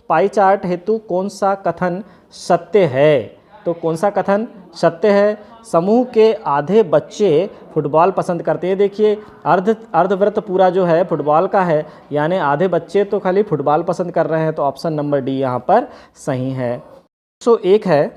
S1: पाई चार्ट हेतु कौन सा कथन सत्य है। तो कौन सा कथन सत्य है। समूह के आधे बच्चे फुटबॉल पसंद करते हैं। देखिए अर्धवृत्त पूरा जो है फुटबॉल का है, यानी आधे बच्चे तो खाली फुटबॉल पसंद कर रहे हैं। तो ऑप्शन नंबर डी यहाँ पर सही है। 101 है,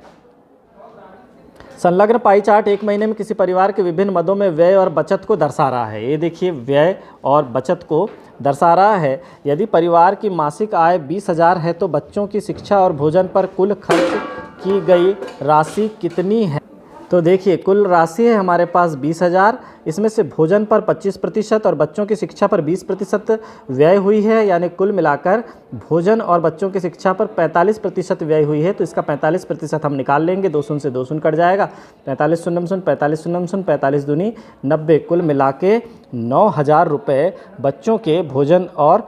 S1: संलग्न पाई चार्ट एक महीने में किसी परिवार के विभिन्न मदों में व्यय और बचत को दर्शा रहा है। ये देखिए व्यय और बचत को दर्शा रहा है। यदि परिवार की मासिक आय 20,000 है तो बच्चों की शिक्षा और भोजन पर कुल खर्च की गई राशि कितनी है। तो देखिए कुल राशि है हमारे पास 20,000, इसमें से भोजन पर 25% और बच्चों की शिक्षा पर 20% व्यय हुई है, यानी कुल मिलाकर भोजन और बच्चों की शिक्षा पर 45% व्यय हुई है। तो इसका 45% हम निकाल लेंगे, 2 शून्य से 2 शून्य कट जाएगा। 45 शून्य शून्य 45 शून्य शून्य 45 दूनी 90, कुल मिला के 9,000 रुपये बच्चों के भोजन और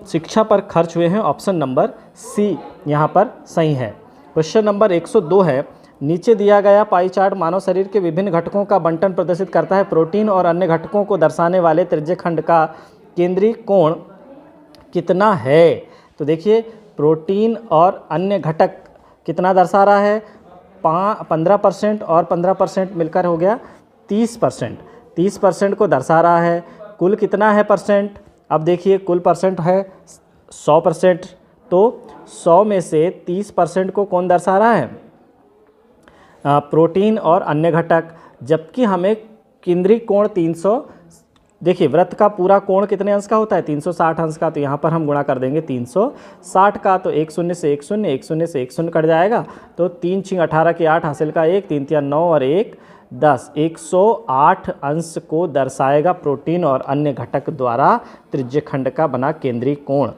S1: शिक्षा पर खर्च हुए हैं। ऑप्शन नंबर सी यहाँ पर सही है। क्वेश्चन नंबर 102 है, नीचे दिया गया पाई चार्ट मानव शरीर के विभिन्न घटकों का बंटन प्रदर्शित करता है। प्रोटीन और अन्य घटकों को दर्शाने वाले त्रिज्यखंड का केंद्रीय कोण कितना है। तो देखिए प्रोटीन और अन्य घटक कितना दर्शा रहा है, 15% और 15% मिलकर हो गया 30%। 30% को दर्शा रहा है। कुल कितना है परसेंट, अब देखिए कुल परसेंट है 100%, तो 100 में से 30% को कौन दर्शा रहा है, प्रोटीन और अन्य घटक। जबकि हमें केंद्रीय कोण देखिए वृत्त का पूरा कोण कितने अंश का होता है, 360 अंश का। तो यहाँ पर हम गुणा कर देंगे 360 का, तो एक शून्य से एक शून्य, एक शून्य से एक शून्य कट जाएगा। तो 3 6 18 के 8 हासिल का 1, 3 3 9 और 1 10, 108 अंश को दर्शाएगा प्रोटीन और अन्य घटक द्वारा त्रिज्यखंड का बना केंद्रीय कोण।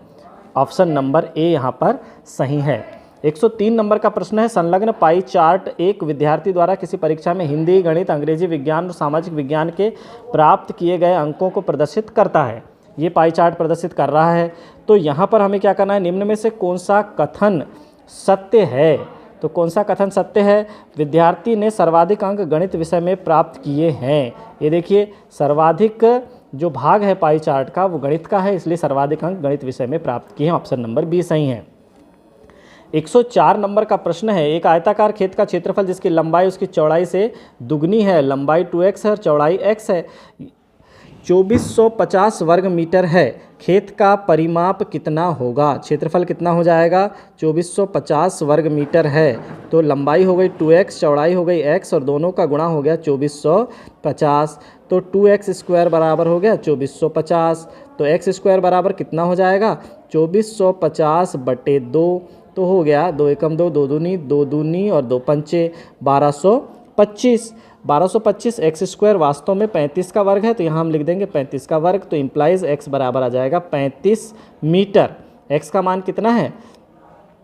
S1: ऑप्शन नंबर ए यहाँ पर सही है। 103 नंबर का प्रश्न है, संलग्न पाई चार्ट एक विद्यार्थी द्वारा किसी परीक्षा में हिंदी, गणित, अंग्रेजी, विज्ञान और सामाजिक विज्ञान के प्राप्त किए गए अंकों को प्रदर्शित करता है। ये पाई चार्ट प्रदर्शित कर रहा है। तो यहाँ पर हमें क्या करना है, निम्न में से कौन सा कथन सत्य है। तो कौन सा कथन सत्य है, विद्यार्थी ने सर्वाधिक अंक गणित विषय में प्राप्त किए हैं। ये देखिए सर्वाधिक जो भाग है पाई चार्ट का वो गणित का है, इसलिए सर्वाधिक अंक गणित विषय में प्राप्त किए हैं। ऑप्शन नंबर बी सही है। 104 नंबर का प्रश्न है, एक आयताकार खेत का क्षेत्रफल जिसकी लंबाई उसकी चौड़ाई से दुगनी है, लंबाई 2x है और चौड़ाई x है, 2450 वर्ग मीटर है, खेत का परिमाप कितना होगा। क्षेत्रफल कितना हो जाएगा, 2450 वर्ग मीटर है। तो लंबाई हो गई 2x, चौड़ाई हो गई x और दोनों का गुणा हो गया 2450। तो 2x स्क्वायर बराबर हो गया 2450। तो x स्क्वायर बराबर कितना हो जाएगा, 2450 बटे 2। तो हो गया 2 एकम 2, 2 दूनी और 2 पंचे 1225। 1225 एक्स स्क्वायर वास्तव में 35 का वर्ग है, तो यहाँ हम लिख देंगे 35 का वर्ग। तो इम्प्लाइज x बराबर आ जाएगा 35 मीटर। x का मान कितना है,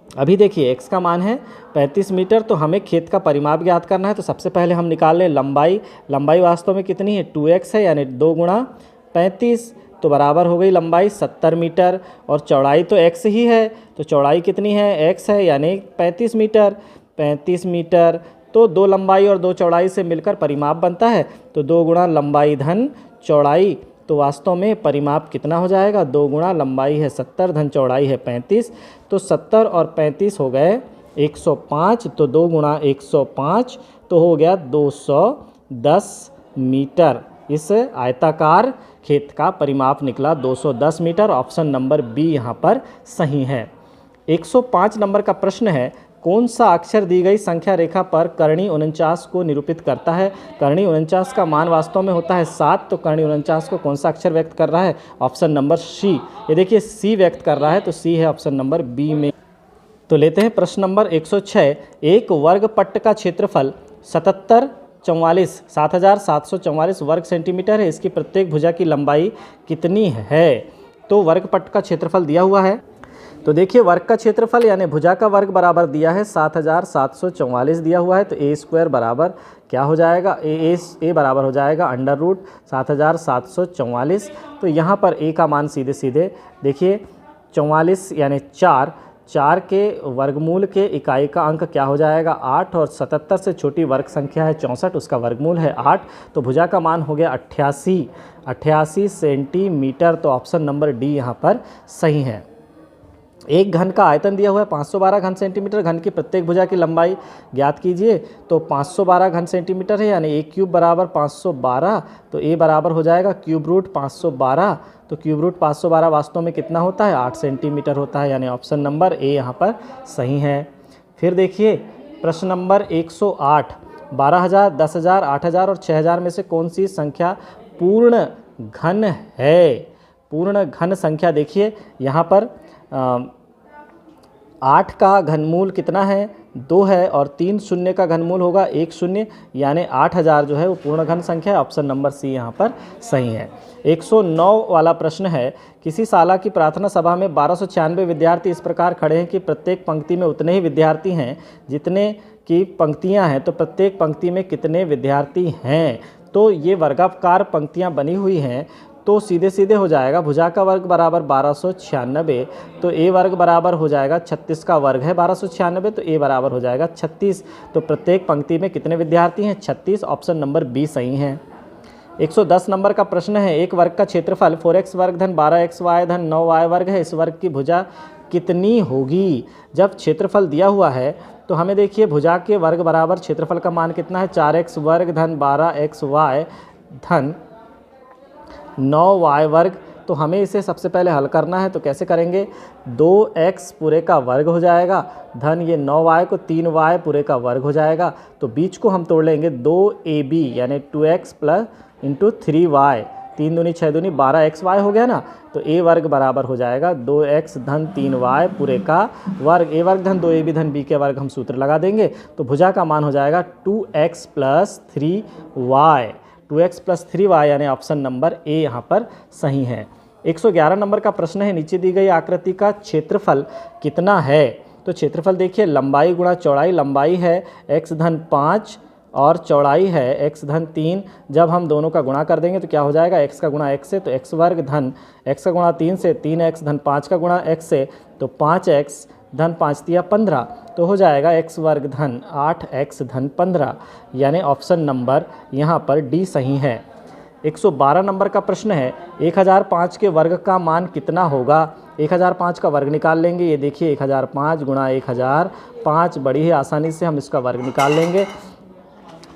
S1: अभी देखिए x का मान है 35 मीटर। तो हमें खेत का परिमाप ज्ञात करना है। तो सबसे पहले हम निकाल लें लंबाई। लंबाई वास्तव में कितनी है, 2x है, यानी 2 गुणा 35। तो बराबर हो गई लंबाई 70 मीटर और चौड़ाई तो x ही है। तो चौड़ाई कितनी है, x है, यानी 35 मीटर। 35 मीटर तो 2 लंबाई और 2 चौड़ाई से मिलकर परिमाप बनता है। तो 2 गुणा लंबाई धन चौड़ाई, तो वास्तव में परिमाप कितना हो जाएगा, 2 गुणा लंबाई है 70 धन चौड़ाई है 35। तो 70 और 35 हो गए 105। तो 2 गुणा 105 तो हो गया 210 मीटर। इस आयताकार खेत का परिमाप निकला 210 मीटर। ऑप्शन नंबर बी यहाँ पर सही है। 105 नंबर का प्रश्न है, कौन सा अक्षर दी गई संख्या रेखा पर कर्णी 49 को निरूपित करता है। कर्णी 49 का मान वास्तव में होता है 7। तो कर्णी 49 को कौन सा अक्षर व्यक्त कर रहा है, ऑप्शन नंबर सी। ये देखिए सी व्यक्त कर रहा है, तो सी है ऑप्शन नंबर बी में। तो लेते हैं प्रश्न नंबर 106, एक वर्ग पट्ट का क्षेत्रफल 7744 वर्ग सेंटीमीटर है, इसकी प्रत्येक भुजा की लंबाई कितनी है। तो वर्ग पट्ट का क्षेत्रफल दिया हुआ है। तो देखिए वर्ग का क्षेत्रफल यानी भुजा का वर्ग बराबर दिया है 7744 दिया हुआ है। तो ए स्क्वायर बराबर क्या हो जाएगा, ए बराबर हो जाएगा अंडर रूट 7744। तो यहाँ पर ए का मान सीधे सीधे देखिए 44 यानी 4 के वर्गमूल के इकाई का अंक क्या हो जाएगा 8 और 77 से छोटी वर्ग संख्या है 64, उसका वर्गमूल है 8। तो भुजा का मान हो गया 88 सेंटीमीटर। तो ऑप्शन नंबर डी यहाँ पर सही है। एक घन का आयतन दिया हुआ है 512 घन सेंटीमीटर, घन की प्रत्येक भुजा की लंबाई ज्ञात कीजिए। तो 512 घन सेंटीमीटर है, यानी ए क्यूब बराबर 512। तो ए बराबर हो जाएगा क्यूब रूट 512। तो क्यूब रूट 512 वास्तव में कितना होता है, 8 सेंटीमीटर होता है, यानी ऑप्शन नंबर ए यहाँ पर सही है। फिर देखिए प्रश्न नंबर 108, 12,000, 10,000, 8,000 और 6,000 में से कौन सी संख्या पूर्ण घन है। पूर्ण घन संख्या देखिए यहाँ पर 8 का घनमूल कितना है, 2 है, और 3 शून्य का घनमूल होगा 1 शून्य, यानी 8000 जो है वो पूर्ण घन संख्या है। ऑप्शन नंबर सी यहाँ पर सही है। 109 वाला प्रश्न है, किसी शाला की प्रार्थना सभा में 1296 विद्यार्थी इस प्रकार खड़े हैं कि प्रत्येक पंक्ति में उतने ही विद्यार्थी हैं जितने की पंक्तियाँ हैं। तो प्रत्येक पंक्ति में कितने विद्यार्थी हैं। तो ये वर्गाकार पंक्तियाँ बनी हुई हैं, तो सीधे सीधे हो जाएगा भुजा का वर्ग बराबर 1296। तो ए वर्ग बराबर हो जाएगा 36 का वर्ग है 1296, तो ए बराबर हो जाएगा 36। तो प्रत्येक पंक्ति में कितने विद्यार्थी हैं, 36। ऑप्शन नंबर बी सही है। 110 नंबर का प्रश्न है, एक वर्ग का क्षेत्रफल 4x वर्ग धन 12xy धन 9y वर्ग है, इस वर्ग की भुजा कितनी होगी। जब क्षेत्रफल दिया हुआ है तो हमें देखिए भुजा के वर्ग बराबर क्षेत्रफल का मान कितना है, 4x वर्ग धन 12xy धन 9y वर्ग। तो हमें इसे सबसे पहले हल करना है, तो कैसे करेंगे, 2x पूरे का वर्ग हो जाएगा धन ये 9y को 3y पूरे का वर्ग हो जाएगा। तो बीच को हम तोड़ लेंगे, 2ab यानी 2x प्लस इंटू 3y 3 दूनी 6 दूनी 12xy हो गया ना, तो a वर्ग बराबर हो जाएगा 2x धन 3y पूरे का वर्ग, a वर्ग धन 2ab धन b के वर्ग हम सूत्र लगा देंगे, तो भुजा का मान हो जाएगा 2x plus 3y, 2x plus 3y, यानी ऑप्शन नंबर ए यहाँ पर सही है। 111 नंबर का प्रश्न है, नीचे दी गई आकृति का क्षेत्रफल कितना है? तो क्षेत्रफल देखिए, लंबाई गुणा चौड़ाई, लंबाई है x धन 5 और चौड़ाई है x धन 3, जब हम दोनों का गुणा कर देंगे तो क्या हो जाएगा, x का गुणा x से तो x वर्ग धन x का गुणा 3 से 3x धन 5 का गुणा x से तो 5x धन 5 तिया 15, तो हो जाएगा x वर्ग धन 8x धन 15, यानी ऑप्शन नंबर यहाँ पर डी सही है। 112 नंबर का प्रश्न है, 1005 के वर्ग का मान कितना होगा? 1005 का वर्ग निकाल लेंगे, ये देखिए 1005 गुणा 1005, बड़ी ही आसानी से हम इसका वर्ग निकाल लेंगे।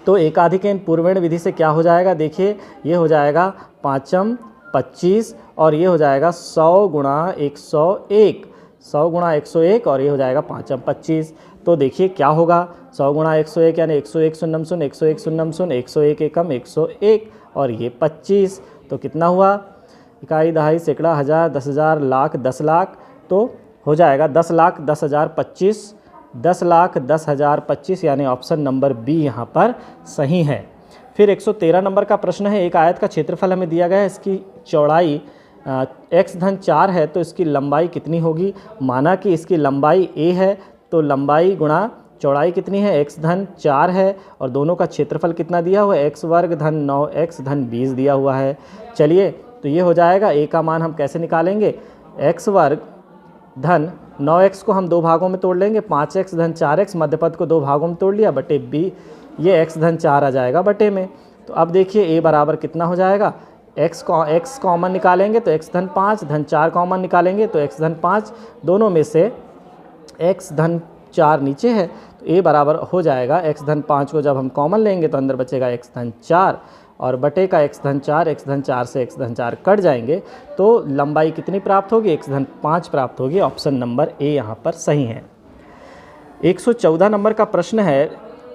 S1: तो एकाधिकन पूर्वेण विधि से क्या हो जाएगा, देखिए ये हो जाएगा 5m 25 और ये हो जाएगा 100 गुणा 101, 100 गुणा 101 और ये हो जाएगा 5m 25। तो देखिए क्या होगा, 100 गुणा 101 यानी 101 शून्यम शून्य, 101 शून्यम शून्य, 101 एकम 101 और ये 25, तो कितना हुआ, इकाई दहाई सैकड़ा हज़ार 10,000 लाख 10 लाख, तो हो जाएगा 10 लाख 10,000 25, 10 लाख 10,000 25, यानी ऑप्शन नंबर बी यहाँ पर सही है। फिर 113 नंबर का प्रश्न है, एक आयत का क्षेत्रफल हमें दिया गया है, इसकी चौड़ाई x धन 4 है, तो इसकी लंबाई कितनी होगी? माना कि इसकी लंबाई a है, तो लंबाई गुणा चौड़ाई कितनी है, x धन 4 है, और दोनों का क्षेत्रफल कितना दिया हुआ है, x वर्ग धन 9x धन 20 दिया हुआ है। चलिए, तो ये हो जाएगा, a का मान हम कैसे निकालेंगे, x वर्ग धन 9x को हम दो भागों में तोड़ लेंगे, 5x धन 4x, मध्यपद को दो भागों में तोड़ लिया, बटे b, ये x धन 4 आ जाएगा बटे में। तो अब देखिए a बराबर कितना हो जाएगा, x कॉमन निकालेंगे तो x धन 5, धन 4 कॉमन निकालेंगे तो x धन 5, दोनों में से x धन 4 नीचे है, तो a बराबर हो जाएगा x धन 5 को जब हम कॉमन लेंगे तो अंदर बचेगा x धन 4 और बटे का x धन 4, x धन 4 से x धन 4 कट जाएंगे, तो लंबाई कितनी प्राप्त होगी, x धन 5 प्राप्त होगी। ऑप्शन नंबर ए यहाँ पर सही है। 114 नंबर का प्रश्न है,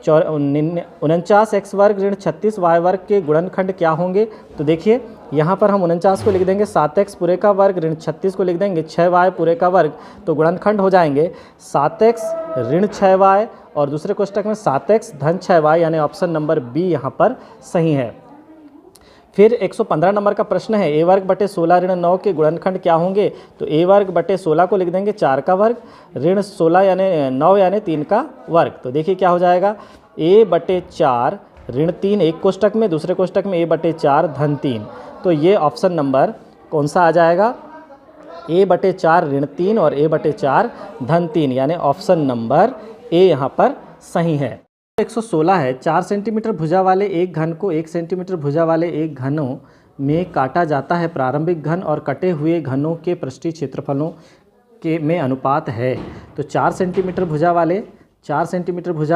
S1: 49x वर्ग ऋण 36y वर्ग के गुणनखंड क्या होंगे? तो देखिए यहाँ पर हम 49 को लिख देंगे 7x पूरे का वर्ग, ऋण 36 को लिख देंगे 6y पूरे का वर्ग, तो गुणनखंड हो जाएंगे 7x ऋण 6y और दूसरे कोष्टक में 7x धन 6y, यानी ऑप्शन नंबर बी यहाँ पर सही है। फिर 115 नंबर का प्रश्न है, a वर्ग बटे 16 ऋण 9 के गुणनखंड क्या होंगे? तो a वर्ग बटे 16 को लिख देंगे 4 का वर्ग, ऋण 16 यानी 9 यानी 3 का वर्ग, तो देखिए क्या हो जाएगा, a बटे 4 ऋण 3 एक कोष्टक में, दूसरे कोष्टक में a बटे 4 धन 3, तो ये ऑप्शन नंबर कौन सा आ जाएगा, a बटे 4 ऋण 3 और a बटे 4 धन 3, यानी ऑप्शन नंबर ए यहाँ पर सही है। 116 है, 4 सेंटीमीटर भुजा वाले एक घन को 1 सेंटीमीटर भुजा वाले एक घनों में काटा जाता है, प्रारंभिक घन और कटे हुए घनों के पृष्ठीय क्षेत्रफलों के में अनुपात है। तो 4 सेंटीमीटर भुजा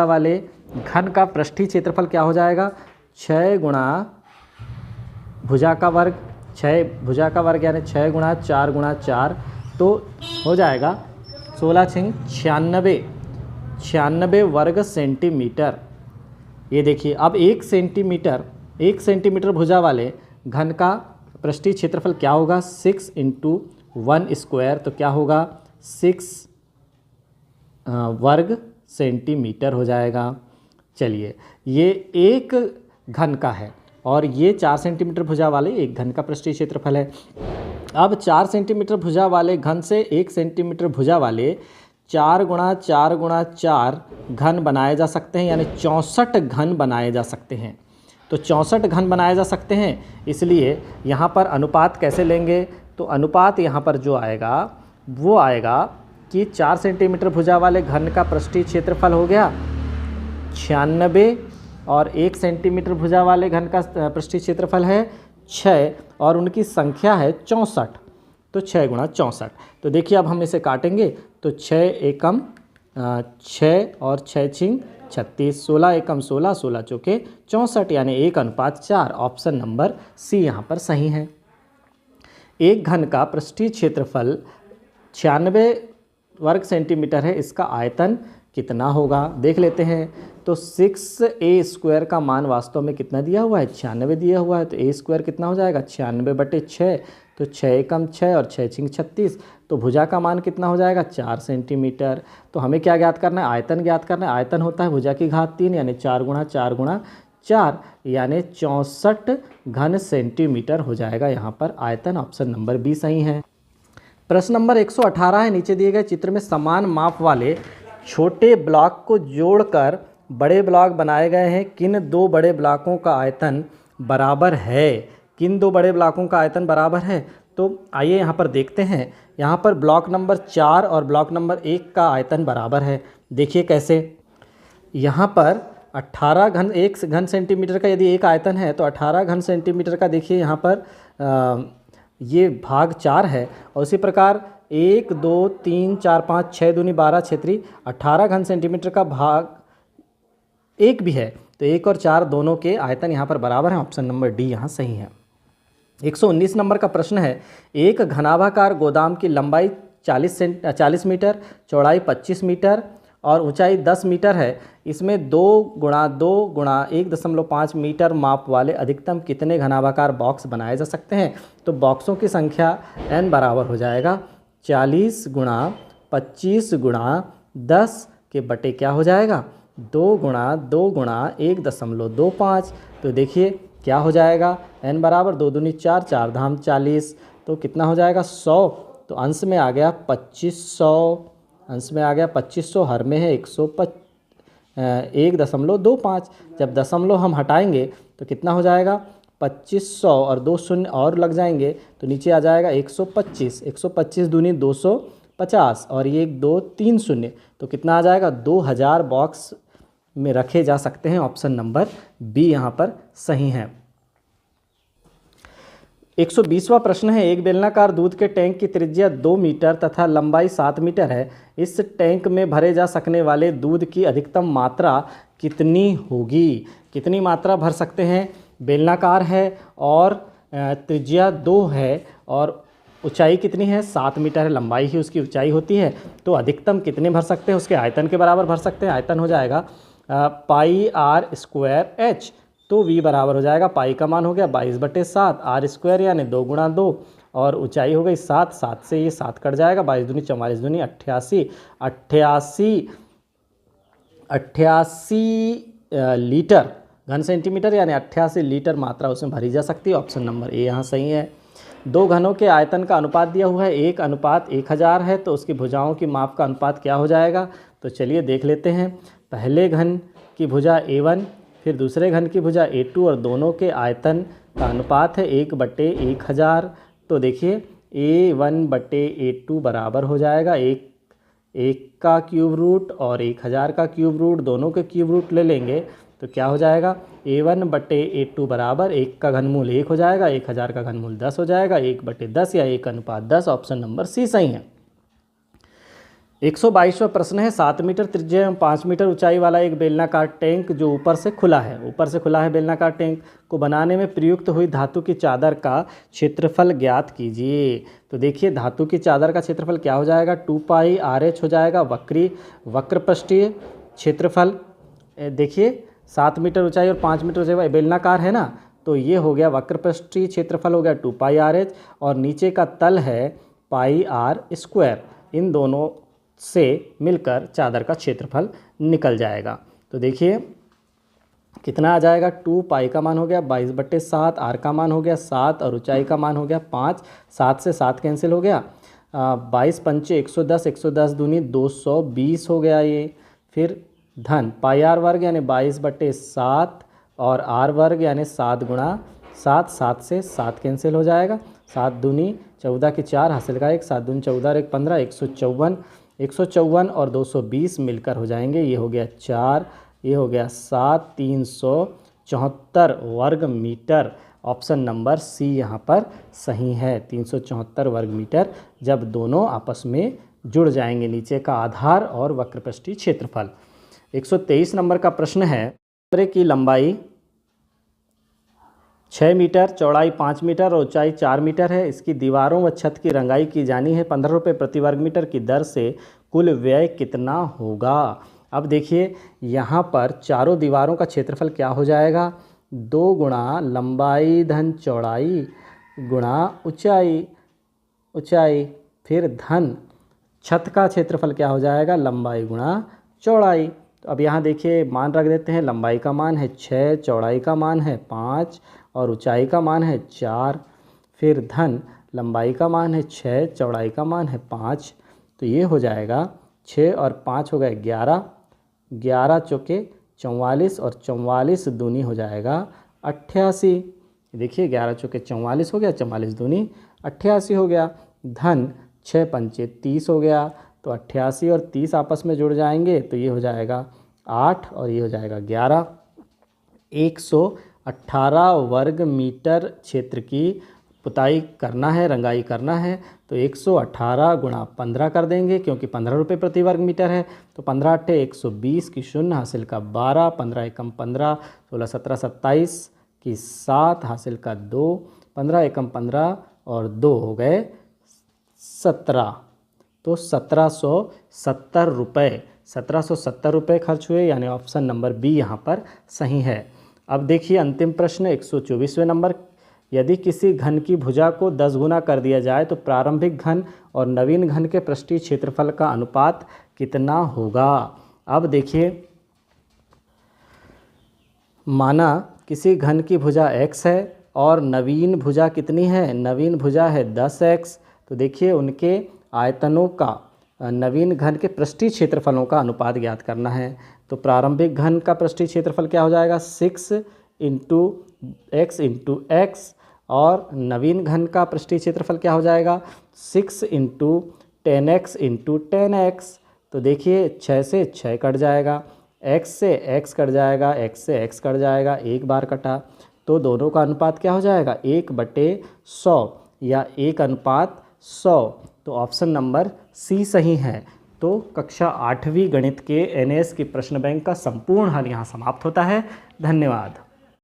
S1: वाले घन का पृष्ठीय क्षेत्रफल क्या हो जाएगा, 6 गुणा भुजा का वर्ग, 6 भुजा का वर्ग यानी 6 गुणा 4 गुणा 4, तो हो जाएगा 16 छिंग 96 वर्ग सेंटीमीटर। ये देखिए, अब 1 सेंटीमीटर भुजा वाले घन का पृष्ठीय क्षेत्रफल क्या होगा, 6 × 1 स्क्वायर, तो क्या होगा 6 वर्ग सेंटीमीटर हो जाएगा। चलिए, ये एक घन का है और ये 4 सेंटीमीटर भुजा वाले एक घन का पृष्ठीय क्षेत्रफल है। अब 4 सेंटीमीटर भुजा वाले घन से 1 सेंटीमीटर भुजा वाले 4 गुणा 4 गुणा 4 घन बनाए जा सकते हैं, यानी 64 घन बनाए जा सकते हैं। तो 64 घन बनाए जा सकते हैं, इसलिए यहाँ पर अनुपात कैसे लेंगे, तो अनुपात यहाँ पर जो आएगा वो आएगा कि 4 सेंटीमीटर भुजा वाले घन का पृष्ठीय क्षेत्रफल हो गया 96 और 1 सेंटीमीटर भुजा वाले घन का पृष्ठीय क्षेत्रफल है 6 और उनकी संख्या है 64, तो 6 गुणा 64। तो देखिए अब हम इसे काटेंगे तो 6 एकम 6 और 6 छिंग 36, 16 एकम 16, 16 चौके 64, यानी 1:4। ऑप्शन नंबर सी यहाँ पर सही है। एक घन का पृष्ठीय क्षेत्रफल 96 वर्ग सेंटीमीटर है, इसका आयतन कितना होगा देख लेते हैं। तो 6a² का मान वास्तव में कितना दिया हुआ है, 96 दिया हुआ है। तो a² कितना हो जाएगा, 96/6। तो 6 एकम 6 और 6 छिंग 36। तो भुजा का मान कितना हो जाएगा, 4 सेंटीमीटर। तो हमें क्या ज्ञात करना है, आयतन ज्ञात करना है। आयतन होता है भुजा की घात 3 यानी 4 गुणा 4 गुणा 4 यानी 64 घन सेंटीमीटर हो जाएगा यहाँ पर आयतन। ऑप्शन नंबर बी सही है। प्रश्न नंबर 118 है, नीचे दिए गए चित्र में समान माप वाले छोटे ब्लॉक को जोड़कर बड़े ब्लॉक बनाए गए हैं। किन दो बड़े ब्लॉकों का आयतन बराबर है, किन दो बड़े ब्लॉकों का आयतन बराबर है। तो आइए यहाँ पर देखते हैं। यहाँ पर ब्लॉक नंबर 4 और ब्लॉक नंबर 1 का आयतन बराबर है। देखिए कैसे, यहाँ पर 18 घन 1 घन सेंटीमीटर का यदि एक आयतन है तो 18 घन सेंटीमीटर का देखिए यहाँ पर ये भाग 4 है। और उसी प्रकार 1 2 3 4 5 6 दूनी 12 क्षेत्री 18 घन सेंटीमीटर का भाग 1 भी है। तो 1 और 4 दोनों के आयतन यहाँ पर बराबर हैं। ऑप्शन नंबर डी यहाँ सही है। 119 नंबर का प्रश्न है, एक घनाभाकार गोदाम की लंबाई 40 मीटर, चौड़ाई 25 मीटर और ऊंचाई 10 मीटर है। इसमें 2 गुणा 2 गुणा 1.5 मीटर माप वाले अधिकतम कितने घनाभाकार बॉक्स बनाए जा सकते हैं। तो बॉक्सों की संख्या n बराबर हो जाएगा 40 गुणा 25 गुणा 10 के बटे क्या हो जाएगा, 2 गुणा 2 गुणा 1.25। तो देखिए क्या हो जाएगा, n बराबर 2 दूनी 4 4 धाम 40। तो कितना हो जाएगा 100। तो अंश में आ गया 2500, अंश में आ गया 2500, हर में है 1.25। जब दशमलव हम हटाएंगे तो कितना हो जाएगा 2500 और 2 शून्य और लग जाएंगे तो नीचे आ जाएगा 125। 125 दूनी 250 और ये 1 2 3 शून्य तो कितना आ जाएगा 2000 बॉक्स में रखे जा सकते हैं। ऑप्शन नंबर बी यहाँ पर सही है। 120वां प्रश्न है, एक बेलनाकार दूध के टैंक की त्रिज्या 2 मीटर तथा लंबाई 7 मीटर है। इस टैंक में भरे जा सकने वाले दूध की अधिकतम मात्रा कितनी होगी। कितनी मात्रा भर सकते हैं, बेलनाकार है और त्रिज्या 2 है और ऊंचाई कितनी है 7 मीटर है, लंबाई ही उसकी ऊंचाई होती है। तो अधिकतम कितने भर सकते हैं, उसके आयतन के बराबर भर सकते हैं। आयतन हो जाएगा πr²h। तो v बराबर हो जाएगा, पाई का मान हो गया 22/7, r² यानी 2 गुणा 2 और ऊंचाई हो गई 7। 7 से ये 7 कट जाएगा, 22 दूनी 44 दूनी 88 लीटर घन सेंटीमीटर यानी 88 लीटर मात्रा उसमें भरी जा सकती है। ऑप्शन नंबर ए यहाँ सही है। दो घनों के आयतन का अनुपात दिया हुआ है 1:1000 है। तो उसकी भुजाओं की माप का अनुपात क्या हो जाएगा, तो चलिए देख लेते हैं। पहले घन की भुजा a1, फिर दूसरे घन की भुजा a2 और दोनों के आयतन का अनुपात है 1/1000। तो देखिए a1/a2 बराबर हो जाएगा 1 का क्यूब रूट और 1000 का क्यूब रूट, दोनों के क्यूब रूट ले लेंगे तो क्या हो जाएगा a1/a2 बराबर 1 का घनमूल 1 हो जाएगा, 1000 का घनमूल 10 हो जाएगा, 1/10 या 1:10। ऑप्शन नंबर सी सही है। 122वां प्रश्न है, 7 मीटर त्रिज्या एवं 5 मीटर ऊंचाई वाला एक बेलनाकार टैंक जो ऊपर से खुला है। ऊपर से खुला है बेलनाकार टैंक को बनाने में प्रयुक्त हुई धातु की चादर का क्षेत्रफल ज्ञात कीजिए। तो देखिए धातु की चादर का क्षेत्रफल क्या हो जाएगा, 2πrh हो जाएगा। वक्रपृष्ठीय क्षेत्रफल देखिए 7 मीटर ऊंचाई और 5 मीटर ऊंचाई बेलनाकार है ना, तो ये हो गया वक्रपृष्ठीय क्षेत्रफल हो गया 2πrh और नीचे का तल है πr²। इन दोनों से मिलकर चादर का क्षेत्रफल निकल जाएगा। तो देखिए कितना आ जाएगा, 2π का मान हो गया 22/7, r का मान हो गया 7 और ऊंचाई का मान हो गया 5। 7 से 7 कैंसिल हो गया, 22 पंचे 110, 110 दूनी 220 हो गया ये। फिर धन πr² यानी 22/7 और r वर्ग यानी 7 गुणा 7। 7 से 7 कैंसिल हो जाएगा, 7 दूनी 14 की 4 हासिल का 1, 7 दूनी 14 और 1 15, 154 और 220 मिलकर हो जाएंगे। ये हो गया 4, ये हो गया 7, 374 वर्ग मीटर। ऑप्शन नंबर सी यहाँ पर सही है, 374 वर्ग मीटर जब दोनों आपस में जुड़ जाएंगे, नीचे का आधार और वक्रपृष्ठीय क्षेत्रफल। 123 नंबर का प्रश्न है, कमरे की लंबाई 6 मीटर, चौड़ाई 5 मीटर और ऊंचाई 4 मीटर है। इसकी दीवारों व छत की रंगाई की जानी है। 15 रुपये प्रति वर्ग मीटर की दर से कुल व्यय कितना होगा। अब देखिए यहाँ पर चारों दीवारों का क्षेत्रफल क्या हो जाएगा, 2 गुणा लंबाई धन चौड़ाई गुणा ऊंचाई, फिर धन छत का क्षेत्रफल क्या हो जाएगा, लंबाई गुणा चौड़ाई। तो अब यहाँ देखिए मान रख देते हैं, लंबाई का मान है 6, चौड़ाई का मान है 5 और ऊंचाई का मान है 4। फिर धन लंबाई का मान है 6, चौड़ाई का मान है 5, तो ये हो जाएगा 6 और 5 हो गए 11, 11 चौके 44 और 44 दूनी हो जाएगा 88। देखिए 11 चौके 44 हो गया, 44 दूनी 88 हो गया। धन 6 पंचे 30 हो गया, तो 88 और 30 आपस में जुड़ जाएंगे तो ये हो जाएगा 8 और ये हो जाएगा 11। 118 वर्ग मीटर क्षेत्र की पुताई करना है, रंगाई करना है, तो 118 गुणा 15 कर देंगे क्योंकि 15 रुपये प्रति वर्ग मीटर है। तो 15 अट्ठे 120 की 0 हासिल का 12, 15 एकम 15, 16 17 27 की 7 हासिल का 2, 15 एकम 15 और 2 हो गए 17। तो 1770 रुपये, 1770 रुपये खर्च हुए, यानी ऑप्शन नंबर बी यहाँ पर सही है। अब देखिए अंतिम प्रश्न 124वें नंबर, यदि किसी घन की भुजा को 10 गुना कर दिया जाए तो प्रारंभिक घन और नवीन घन के पृष्ठीय क्षेत्रफल का अनुपात कितना होगा। अब देखिए माना किसी घन की भुजा x है और नवीन भुजा कितनी है, नवीन भुजा है 10x, तो देखिए उनके आयतनों का नवीन घन के पृष्ठीय क्षेत्रफलों का अनुपात ज्ञात करना है। तो प्रारंभिक घन का पृष्ठीय क्षेत्रफल क्या हो जाएगा, 6 × x और नवीन घन का पृष्ठीय क्षेत्रफल क्या हो जाएगा, 6 × 10x × 10x। तो देखिए 6 से 6 कट जाएगा, x से x कट जाएगा, x से x कट जाएगा, एक बार कटा, तो दोनों का अनुपात क्या हो जाएगा, 1/100 या 1:100। तो ऑप्शन नंबर सी सही है। तो कक्षा 8वीं गणित के NAS की प्रश्न बैंक का संपूर्ण हल यहाँ समाप्त होता है। धन्यवाद।